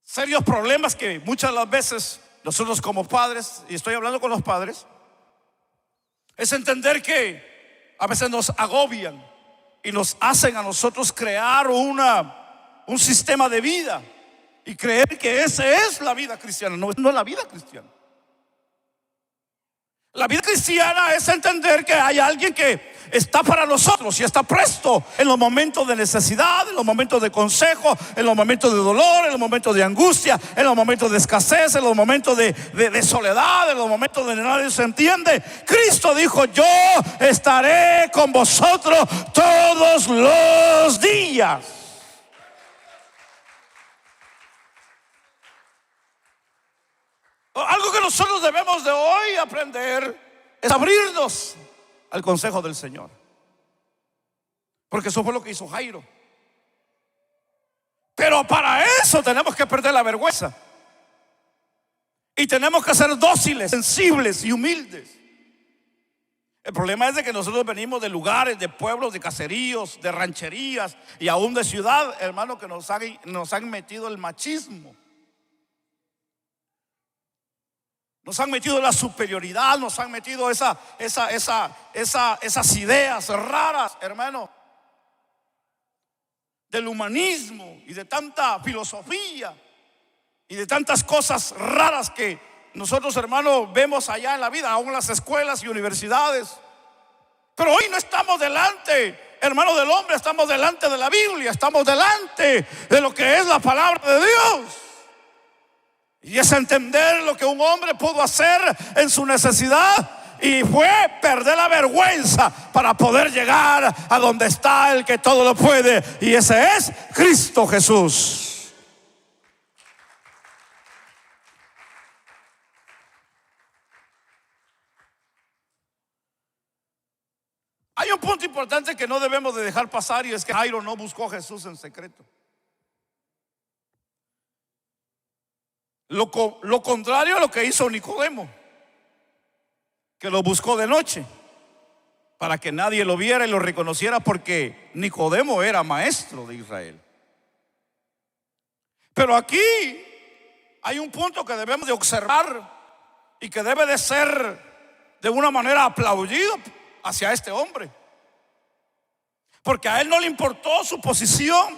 Serios problemas que muchas de las veces nosotros como padres, y estoy hablando con los padres, es entender que a veces nos agobian y nos hacen a nosotros crear un sistema de vida y creer que esa es la vida cristiana. No, no es la vida cristiana. La vida cristiana es entender que hay alguien que está para nosotros y está presto en los momentos de necesidad, en los momentos de consejo, en los momentos de dolor, en los momentos de angustia, en los momentos de escasez, en los momentos de soledad, en los momentos donde nadie se entiende. Cristo dijo: yo estaré con vosotros todos los días. Algo que nosotros debemos de hoy aprender es abrirnos al consejo del Señor, porque eso fue lo que hizo Jairo. Pero para eso tenemos que perder la vergüenza y tenemos que ser dóciles, sensibles y humildes. El problema es de que nosotros venimos de lugares, de pueblos, de caseríos, de rancherías y aún de ciudad, hermano, que nos han metido el machismo. Nos han metido la superioridad, nos han metido esas ideas raras, hermano, del humanismo y de tanta filosofía y de tantas cosas raras que nosotros, hermano, vemos allá en la vida, aún en las escuelas y universidades. Pero hoy no estamos delante, hermano, del hombre, estamos delante de la Biblia, estamos delante de lo que es la palabra de Dios. Y es entender lo que un hombre pudo hacer en su necesidad, y fue perder la vergüenza para poder llegar a donde está el que todo lo puede, y ese es Cristo Jesús. Hay un punto importante que no debemos de dejar pasar, y es que Jairo no buscó a Jesús en secreto. Lo contrario a lo que hizo Nicodemo, que lo buscó de noche para que nadie lo viera y lo reconociera, porque Nicodemo era maestro de Israel. Pero aquí hay un punto que debemos de observar y que debe de ser de una manera aplaudido hacia este hombre, porque a él no le importó su posición,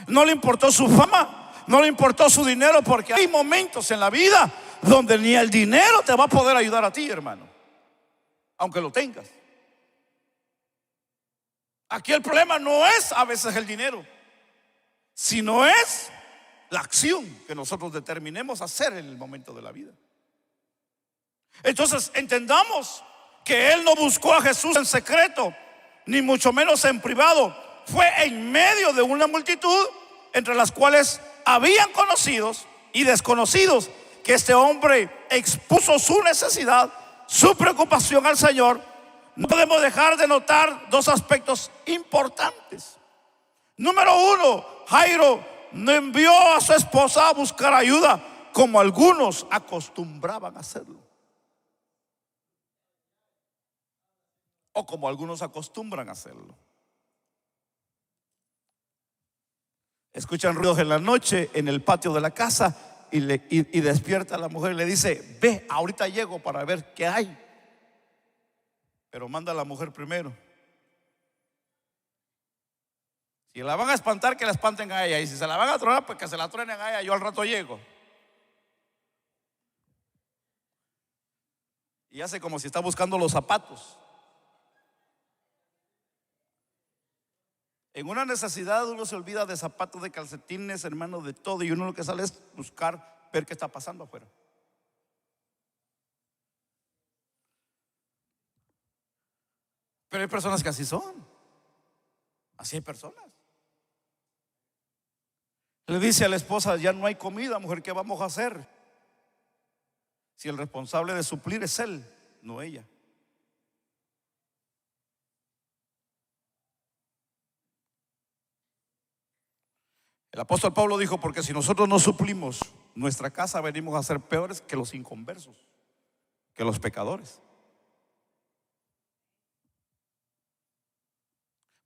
no le importó su fama, no le importó su dinero, porque hay momentos en la vida donde ni el dinero te va a poder ayudar a ti, hermano, aunque lo tengas. Aquí el problema no es a veces el dinero, sino es la acción que nosotros determinemos hacer en el momento de la vida. Entonces entendamos que él no buscó a Jesús en secreto, ni mucho menos en privado. Fue en medio de una multitud, entre las cuales habían conocidos y desconocidos, que este hombre expuso su necesidad, su preocupación al Señor. No podemos dejar de notar dos aspectos importantes. Número uno, Jairo no envió a su esposa a buscar ayuda como algunos acostumbraban a hacerlo, o como algunos acostumbran a hacerlo. Escuchan ruidos en la noche en el patio de la casa y despierta a la mujer y le dice: ve, ahorita llego para ver qué hay. Pero manda a la mujer primero. Si la van a espantar, que la espanten a ella, y si se la van a tronar, pues que se la truenen a ella, yo al rato llego. Y hace como si está buscando los zapatos. En una necesidad uno se olvida de zapatos, de calcetines, hermano, de todo. Y uno lo que sale es buscar, ver qué está pasando afuera. Pero hay personas que así son. Así hay personas. Le dice a la esposa: ya no hay comida, mujer, ¿qué vamos a hacer? Si el responsable de suplir es él, no ella. El apóstol Pablo dijo: porque si nosotros no suplimos nuestra casa, venimos a ser peores que los inconversos, que los pecadores.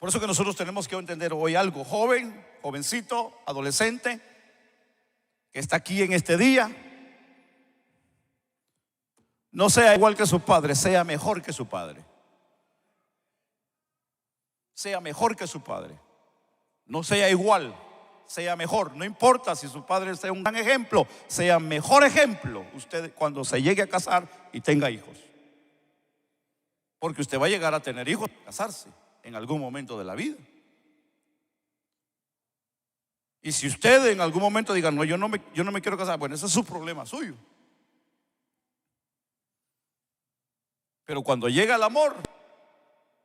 Por eso que nosotros tenemos que entender hoy algo. Joven, jovencito, adolescente, que está aquí en este día, no sea igual que su padre, sea mejor que su padre. Sea mejor que su padre. No sea igual, sea mejor. No importa si su padre sea un gran ejemplo, sea mejor ejemplo usted cuando se llegue a casar y tenga hijos. Porque usted va a llegar a tener hijos, a casarse en algún momento de la vida. Y si usted en algún momento diga: no, yo no me quiero casar, bueno, ese es su problema suyo. Pero cuando llega el amor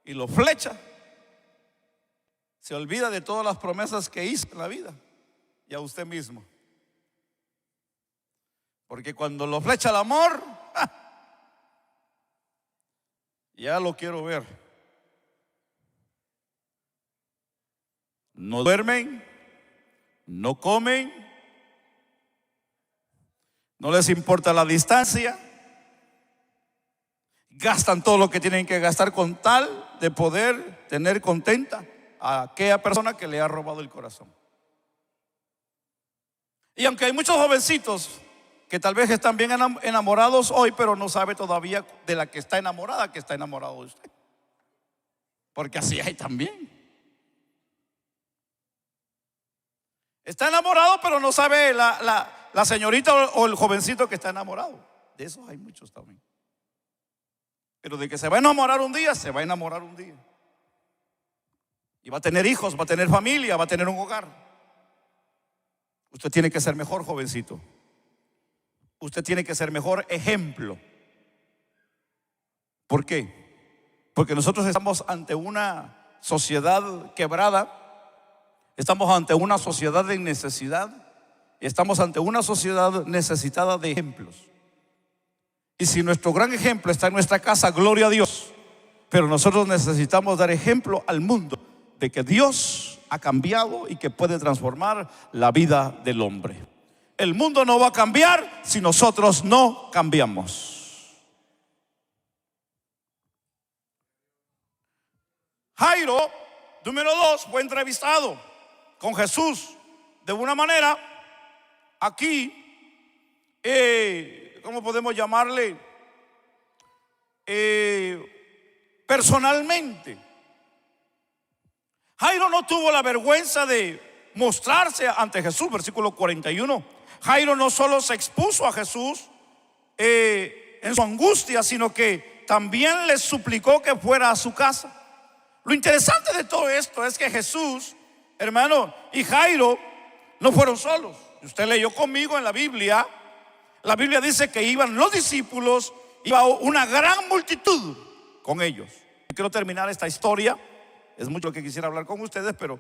y lo flecha, se olvida de todas las promesas que hizo en la vida y a usted mismo. Porque cuando lo flecha el amor, ya lo quiero ver. No duermen, no comen, no les importa la distancia, gastan todo lo que tienen que gastar con tal de poder tener contenta a aquella persona que le ha robado el corazón. Y aunque hay muchos jovencitos que tal vez están bien enamorados hoy, pero no sabe todavía de la que está enamorada, que está enamorado de usted. Porque así hay también. Está enamorado, pero no sabe la señorita o el jovencito que está enamorado. De esos hay muchos también. Pero de que se va a enamorar un día, se va a enamorar un día. Y va a tener hijos, va a tener familia, va a tener un hogar. Usted tiene que ser mejor, jovencito. Usted tiene que ser mejor ejemplo. ¿Por qué? Porque nosotros estamos ante una sociedad quebrada. Estamos ante una sociedad de necesidad. Estamos ante una sociedad necesitada de ejemplos. Y si nuestro gran ejemplo está en nuestra casa, gloria a Dios. Pero nosotros necesitamos dar ejemplo al mundo de que Dios ha cambiado y que puede transformar la vida del hombre. El mundo no va a cambiar si nosotros no cambiamos. Jairo, número 2, fue entrevistado con Jesús de una manera aquí, ¿cómo podemos llamarle? Personalmente. Jairo no tuvo la vergüenza de mostrarse ante Jesús. Versículo 41. Jairo no solo se expuso a Jesús en su angustia, sino que también le suplicó que fuera a su casa. Lo interesante de todo esto es que Jesús, hermano, y Jairo no fueron solos. Usted leyó conmigo en la Biblia dice que iban los discípulos, iba una gran multitud con ellos. Quiero terminar esta historia. Es mucho lo que quisiera hablar con ustedes, pero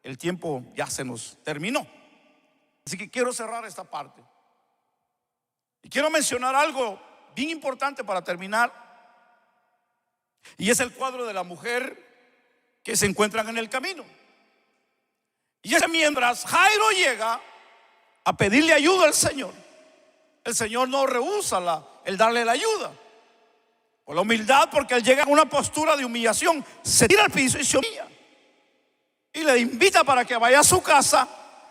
el tiempo ya se nos terminó. Así que quiero cerrar esta parte. Y quiero mencionar algo bien importante para terminar. Y es el cuadro de la mujer que se encuentran en el camino. Y es mientras Jairo llega a pedirle ayuda al Señor, el Señor no rehúsa el darle la ayuda. Por la humildad, porque él llega a una postura de humillación, se tira al piso y se humilla. Y le invita para que vaya a su casa,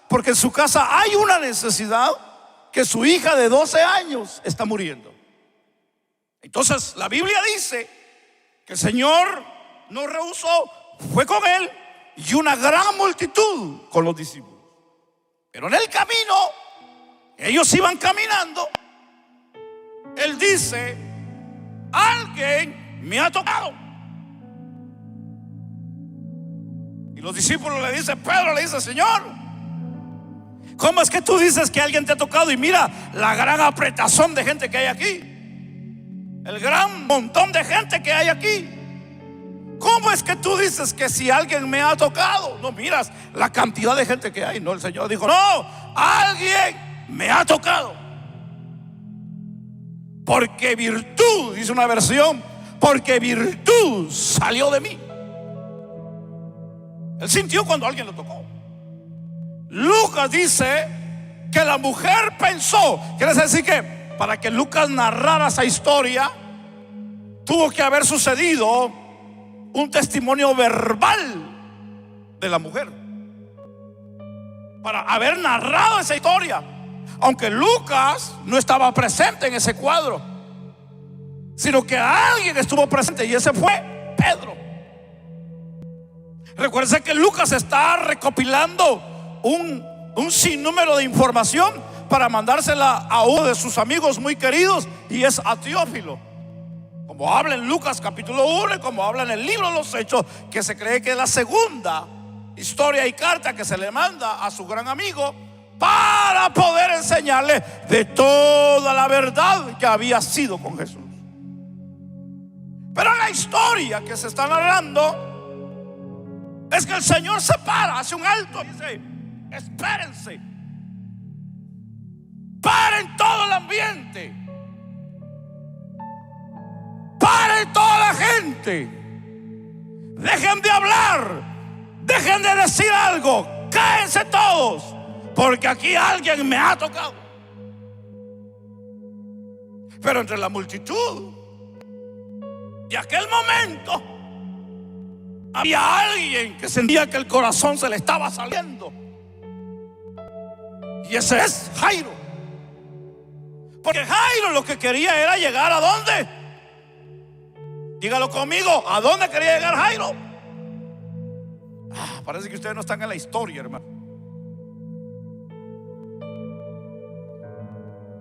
porque en su casa hay una necesidad, que su hija de 12 años está muriendo. Entonces la Biblia dice que el Señor no rehusó, fue con él y una gran multitud con los discípulos. Pero en el camino, ellos iban caminando, él dice: alguien me ha tocado. Y los discípulos le dicen, Pedro le dice, Señor, ¿cómo es que tú dices que alguien te ha tocado? Y mira la gran apretazón de gente que hay aquí, el gran montón de gente que hay aquí. ¿Cómo es que tú dices que si alguien me ha tocado? No miras la cantidad de gente que hay. No, el Señor dijo, no, alguien me ha tocado. Porque virtud, dice una versión, porque virtud salió de mí. Él sintió cuando alguien lo tocó. Lucas dice que la mujer pensó, quiere decir que para que Lucas narrara esa historia tuvo que haber sucedido un testimonio verbal de la mujer para haber narrado esa historia, aunque Lucas no estaba presente en ese cuadro, sino que alguien estuvo presente, y ese fue Pedro. Recuerden que Lucas está recopilando un sinnúmero de información para mandársela a uno de sus amigos muy queridos, y es a Teófilo. Como habla en Lucas capítulo 1 y como habla en el libro de los Hechos, que se cree que es la segunda historia y carta que se le manda a su gran amigo para poder enseñarle de toda la verdad que había sido con Jesús. Pero la historia que se está narrando es que el Señor se para, hace un alto y dice, espérense, paren todo el ambiente, paren toda la gente, dejen de hablar, dejen de decir algo, cállense todos, porque aquí alguien me ha tocado. Pero entre la multitud de aquel momento había alguien que sentía que el corazón se le estaba saliendo, y ese es Jairo. Porque Jairo lo que quería era llegar ¿a dónde? Dígalo conmigo, ¿a dónde quería llegar Jairo? Parece que ustedes no están en la historia, hermano.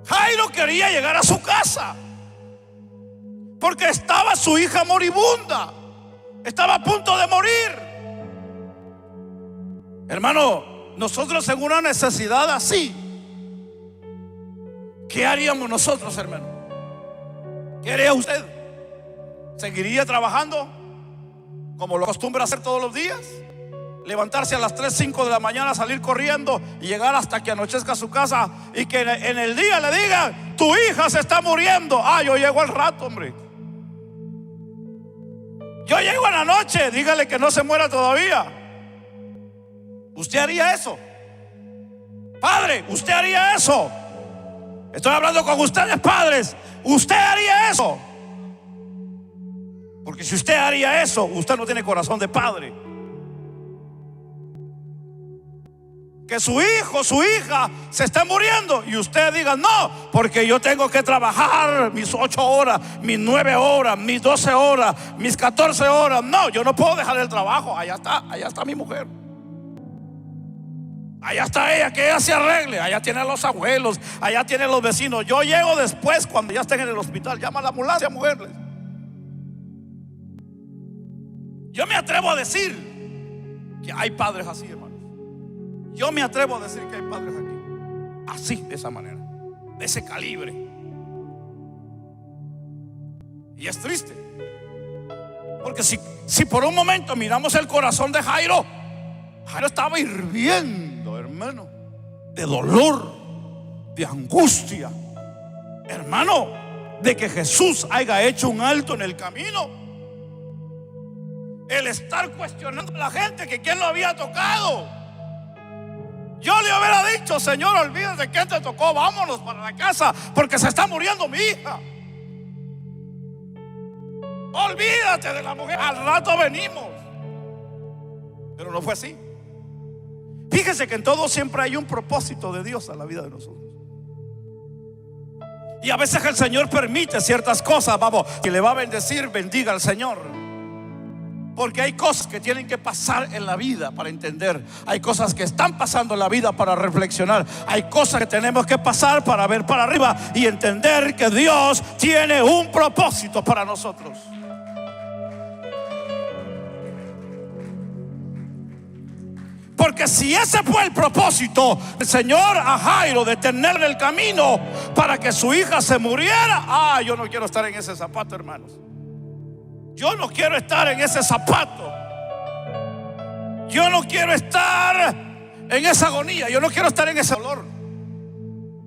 Jairo quería llegar a su casa porque estaba su hija moribunda, estaba a punto de morir. Hermano, nosotros en una necesidad así, ¿qué haríamos nosotros, hermano? ¿Qué haría usted? ¿Seguiría trabajando como lo acostumbra hacer todos los días? Levantarse a las 3, 5 de la mañana, salir corriendo y llegar hasta que anochezca a su casa, y que en el día le digan, tu hija se está muriendo. Yo llego al rato, hombre. Yo llego en la noche, dígale que no se muera todavía. ¿Usted haría eso? Padre, ¿usted haría eso? Estoy hablando con ustedes, padres. ¿Usted haría eso? Porque si usted haría eso, usted no tiene corazón de padre. Que su hijo, su hija se está muriendo y usted diga, no, porque yo tengo que trabajar mis 8 horas, mis 9 horas, mis 12 horas, mis 14 horas. No, yo no puedo dejar el trabajo. Allá está mi mujer. Allá está ella, que ella se arregle. Allá tiene a los abuelos, allá tiene los vecinos. Yo llego después cuando ya estén en el hospital. Llama a la ambulancia, mujeres. Yo me atrevo a decir que hay padres así, hermanos. Yo me atrevo a decir que hay padres aquí así, de esa manera, de ese calibre. Y es triste, porque si por un momento miramos el corazón de Jairo, Jairo estaba hirviendo, hermano, de dolor, de angustia, hermano, de que Jesús haya hecho un alto en el camino. El estar cuestionando a la gente que quién lo había tocado. Yo le hubiera dicho, Señor, olvídate de quién te tocó, vámonos para la casa, porque se está muriendo mi hija. Olvídate de la mujer, al rato venimos. Pero no fue así. Fíjese que en todo siempre hay un propósito de Dios a la vida de nosotros. Y a veces el Señor permite ciertas cosas, vamos, que le va a bendecir, bendiga al Señor. Porque hay cosas que tienen que pasar en la vida para entender. Hay cosas que están pasando en la vida para reflexionar. Hay cosas que tenemos que pasar para ver para arriba y entender que Dios tiene un propósito para nosotros. Porque si ese fue el propósito del Señor a Jairo, de tenerle el camino para que su hija se muriera, yo no quiero estar en ese zapato, hermanos. Yo no quiero estar en ese zapato. Yo no quiero estar en esa agonía. Yo no quiero estar en ese dolor.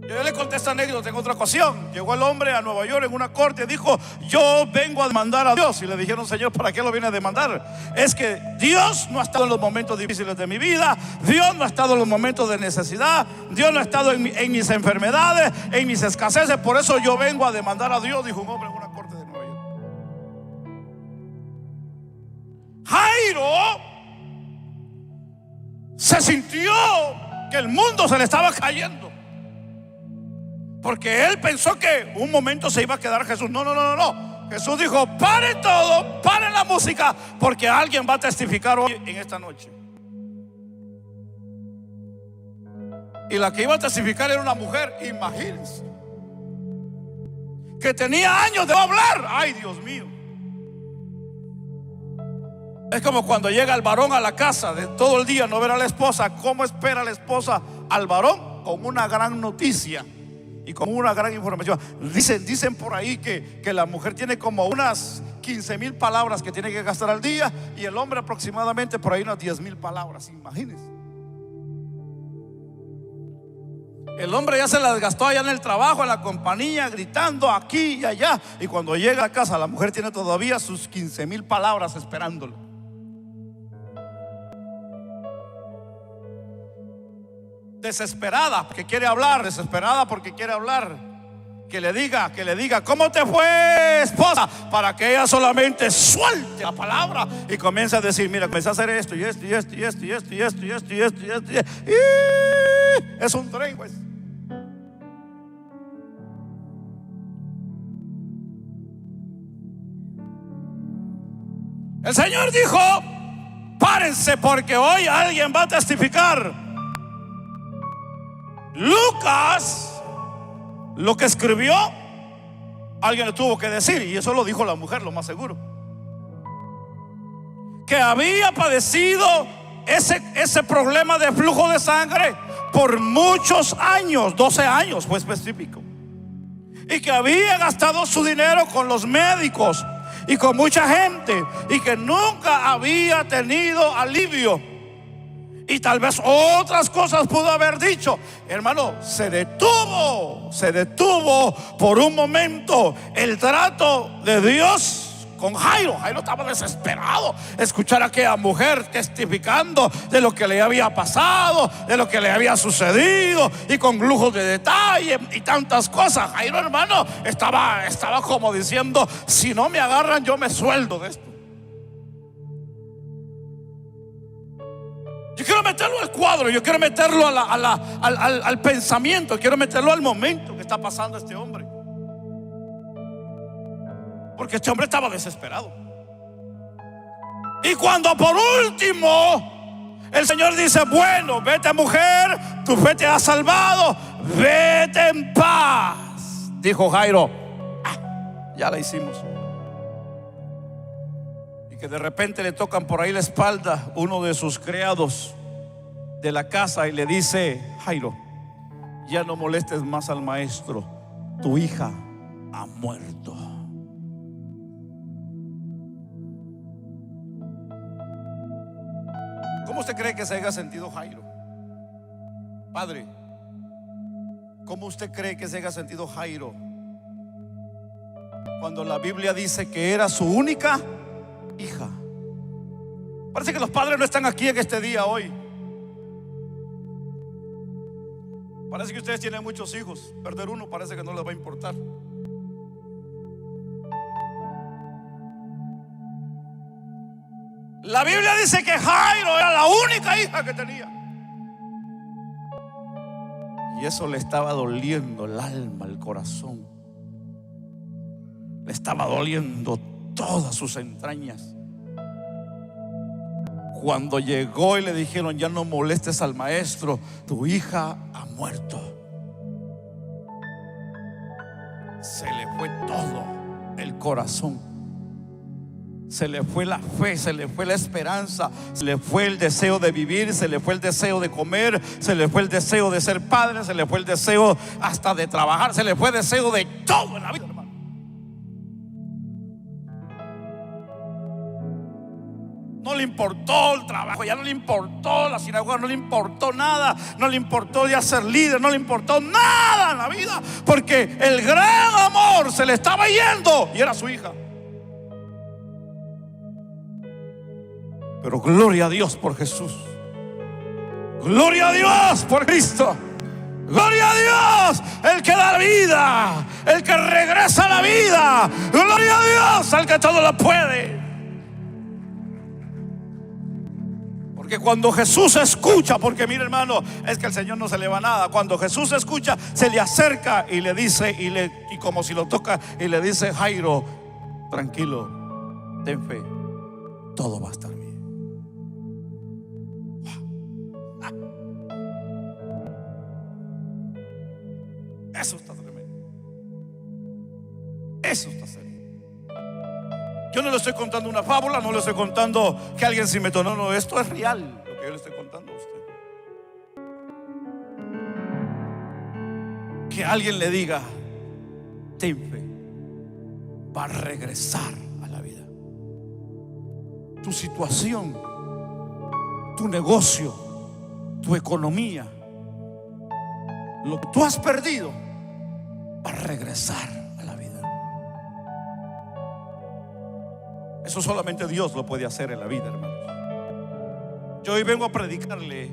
Yo le conté esta anécdota en otra ocasión. Llegó el hombre a Nueva York en una corte y dijo: yo vengo a demandar a Dios. Y le dijeron: Señor, ¿para qué lo viene a demandar? Es que Dios no ha estado en los momentos difíciles de mi vida. Dios no ha estado en los momentos de necesidad. Dios no ha estado en mis enfermedades, en mis escaseces. Por eso yo vengo a demandar a Dios, dijo un hombre en una corte de Nueva York. Jairo se sintió que el mundo se le estaba cayendo, porque él pensó que un momento se iba a quedar Jesús. No. Jesús dijo: paren todo, paren la música, porque alguien va a testificar hoy en esta noche. Y la que iba a testificar era una mujer, imagínense, que tenía años de no hablar. Ay, Dios mío. Es como cuando llega el varón a la casa de todo el día no ver a la esposa. ¿Cómo espera la esposa al varón? Con una gran noticia y con una gran información. Dicen por ahí que la mujer tiene como unas 15,000 palabras que tiene que gastar al día, y el hombre aproximadamente por ahí unas 10,000 palabras. Imagínense. El hombre ya se las gastó allá en el trabajo, en la compañía, gritando aquí y allá, y cuando llega a casa la mujer tiene todavía sus 15,000 palabras esperándolo. Desesperada porque quiere hablar, desesperada porque quiere hablar. Que le diga, ¿cómo te fue, esposa? Para que ella solamente suelte la palabra y comience a decir: mira, comencé a hacer esto y esto y esto y esto y esto y esto y esto y esto y esto y esto. Es un tren, pues. El Señor dijo: párense, porque hoy alguien va a testificar. Lucas, lo que escribió, alguien le tuvo que decir, y eso lo dijo la mujer, lo más seguro, que había padecido ese problema de flujo de sangre por muchos años, 12 años fue específico, y que había gastado su dinero con los médicos y con mucha gente, y que nunca había tenido alivio. Y tal vez otras cosas pudo haber dicho. Hermano, se detuvo por un momento el trato de Dios con Jairo. Jairo estaba desesperado escuchar a aquella mujer testificando de lo que le había pasado, de lo que le había sucedido, y con lujos de detalle y tantas cosas. Jairo, hermano, estaba como diciendo: si no me agarran, yo me sueldo de esto. Yo quiero meterlo al cuadro, yo quiero meterlo al pensamiento, quiero meterlo al momento que está pasando este hombre. Porque este hombre estaba desesperado. Y cuando por último el Señor dice: bueno, vete, mujer, tu fe te ha salvado, vete en paz, dijo Jairo: ya la hicimos. Que de repente le tocan por ahí la espalda uno de sus criados de la casa y le dice: Jairo, ya no molestes más al maestro, tu hija ha muerto. ¿Cómo usted cree que se haya sentido Jairo? Padre, ¿cómo usted cree que se haya sentido Jairo cuando la Biblia dice que era su única hija? Parece que los padres no están aquí en este día hoy. Parece que ustedes tienen muchos hijos. Perder uno parece que no les va a importar. La Biblia dice que Jairo era la única hija que tenía, y eso le estaba doliendo el alma, el corazón. Le estaba doliendo todas sus entrañas. Cuando llegó y le dijeron: ya no molestes al maestro, tu hija ha muerto, se le fue todo el corazón, se le fue la fe, se le fue la esperanza, se le fue el deseo de vivir, se le fue el deseo de comer, se le fue el deseo de ser padre, se le fue el deseo hasta de trabajar, se le fue el deseo de todo en la vida, hermano. No le importó el trabajo, ya no le importó la sinagoga, no le importó nada, no le importó ya ser líder, no le importó nada en la vida, porque el gran amor se le estaba yendo y era su hija. Pero gloria a Dios por Jesús, gloria a Dios por Cristo, gloria a Dios, el que da vida, el que regresa a la vida, gloria a Dios, al que todo lo puede. Porque cuando Jesús escucha, porque mire, hermano, es que el Señor no se le va nada. Cuando Jesús escucha, se le acerca y le dice, y como si lo toca, y le dice: Jairo, tranquilo, ten fe, todo va a estar bien. Eso está tremendo. Eso está serio. Yo no le estoy contando una fábula, no le estoy contando que alguien se inventó. No, no, esto es real, lo que yo le estoy contando a usted. Que alguien le diga: ten fe, va a regresar a la vida. Tu situación, tu negocio, tu economía, lo que tú has perdido, va a regresar a la vida. Eso solamente Dios lo puede hacer en la vida, hermanos. Yo hoy vengo a predicarle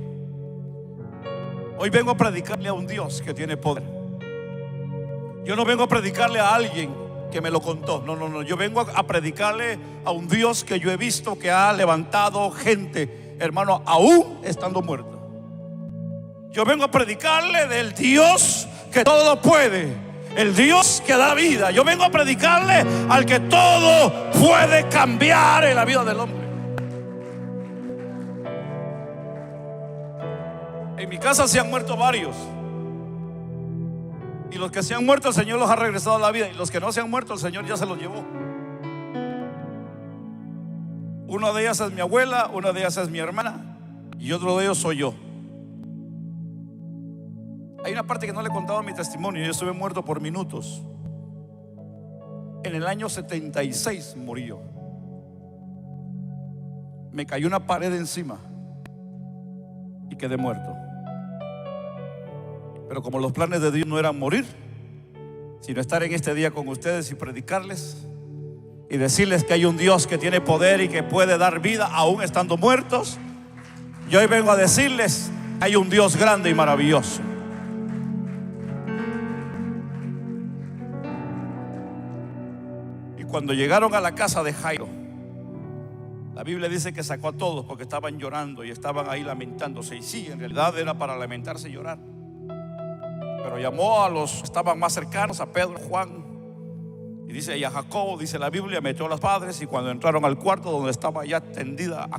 a un Dios que tiene poder. Yo no vengo a predicarle a alguien que me lo contó. No, no, no. Yo vengo a predicarle a un Dios que yo he visto que ha levantado gente, hermano, aún estando muerto. Yo vengo a predicarle del Dios que todo lo puede, el Dios que da vida. Yo vengo a predicarle al que todo puede cambiar en la vida del hombre. En mi casa se han muerto varios, y los que se han muerto, el Señor los ha regresado a la vida, y los que no se han muerto, el Señor ya se los llevó. Una de ellas es mi abuela, una de ellas es mi hermana, y otro de ellos soy yo. Hay una parte que no le he contado en mi testimonio. Yo estuve muerto por minutos. En el año 76 murió. Me cayó una pared encima y quedé muerto. Pero como los planes de Dios no eran morir, sino estar en este día con ustedes y predicarles y decirles que hay un Dios que tiene poder y que puede dar vida aún estando muertos, yo hoy vengo a decirles: hay un Dios grande y maravilloso. Cuando llegaron a la casa de Jairo, la Biblia dice que sacó a todos porque estaban llorando y estaban ahí lamentándose. Y sí, en realidad era para lamentarse y llorar. Pero llamó a los que estaban más cercanos, a Pedro, Juan, y dice, y a Jacobo, dice la Biblia, metió a los padres. Y cuando entraron al cuarto donde estaba ya tendida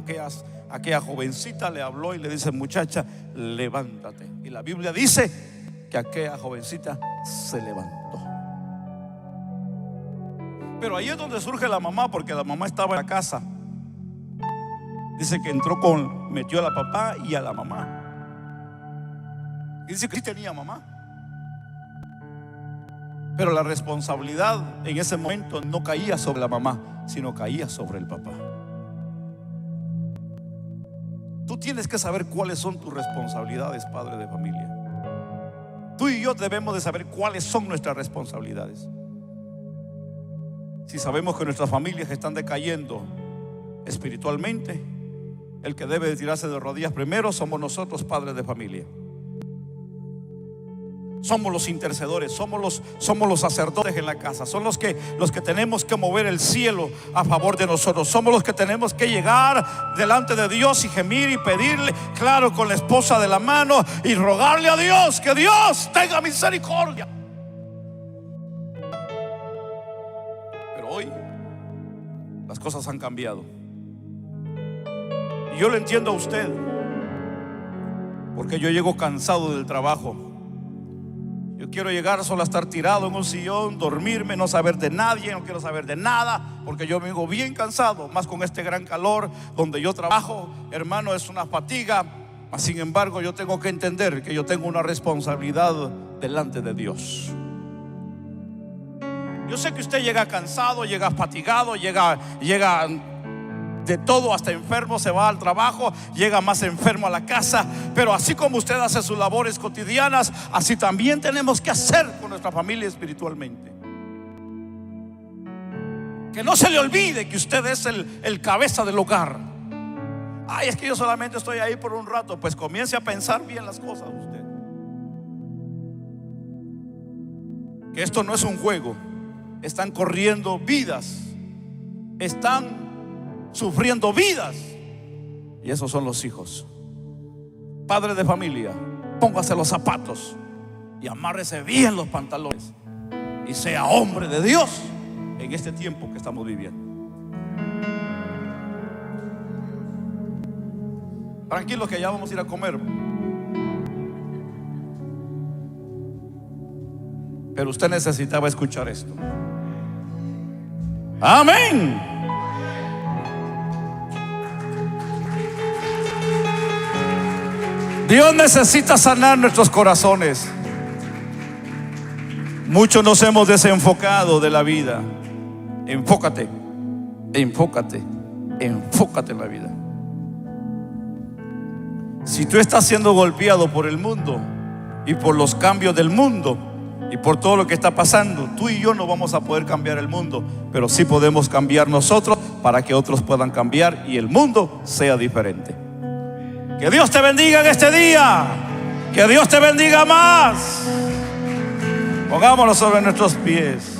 aquella jovencita, le habló y le dice: muchacha, levántate. Y la Biblia dice que aquella jovencita se levantó. Pero ahí es donde surge la mamá, porque la mamá estaba en la casa. Dice que metió a la papá y a la mamá. Y dice que sí tenía mamá. Pero la responsabilidad en ese momento no caía sobre la mamá, sino caía sobre el papá. Tú tienes que saber cuáles son tus responsabilidades, padre de familia. Tú y yo debemos de saber cuáles son nuestras responsabilidades. Si sabemos que nuestras familias están decayendo espiritualmente, el que debe de tirarse de rodillas primero somos nosotros, padres de familia. Somos los intercedores, somos los sacerdotes en la casa. Son los que tenemos que mover el cielo a favor de nosotros. Somos los que tenemos que llegar delante de Dios y gemir y pedirle, claro, con la esposa de la mano, y rogarle a Dios que Dios tenga misericordia. Hoy las cosas han cambiado. Y yo lo entiendo a usted, porque yo llego cansado del trabajo. Yo quiero llegar solo a estar tirado en un sillón, dormirme, no saber de nadie, no quiero saber de nada, porque yo vengo bien cansado, más con este gran calor donde yo trabajo, hermano, es una fatiga. Sin embargo, yo tengo que entender que yo tengo una responsabilidad delante de Dios. Yo sé que usted llega cansado, llega fatigado, llega de todo, hasta enfermo, se va al trabajo, llega más enfermo a la casa. Pero así como usted hace sus labores cotidianas, así también tenemos que hacer con nuestra familia espiritualmente. Que no se le olvide que usted es el cabeza del hogar. Ay, es que yo solamente estoy ahí por un rato. Pues comience a pensar bien las cosas usted. Que esto no es un juego. Están corriendo vidas, están sufriendo vidas, y esos son los hijos. Padre de familia, póngase los zapatos y amárrese bien los pantalones y sea hombre de Dios en este tiempo que estamos viviendo. Tranquilos que ya vamos a ir a comer, pero usted necesitaba escuchar esto. Amén. Dios necesita sanar nuestros corazones. Muchos nos hemos desenfocado de la vida. Enfócate, enfócate, enfócate en la vida. Si tú estás siendo golpeado por el mundo y por los cambios del mundo y por todo lo que está pasando, tú y yo no vamos a poder cambiar el mundo, pero sí podemos cambiar nosotros para que otros puedan cambiar y el mundo sea diferente. Que Dios te bendiga en este día. Que Dios te bendiga más. Pongámonos sobre nuestros pies.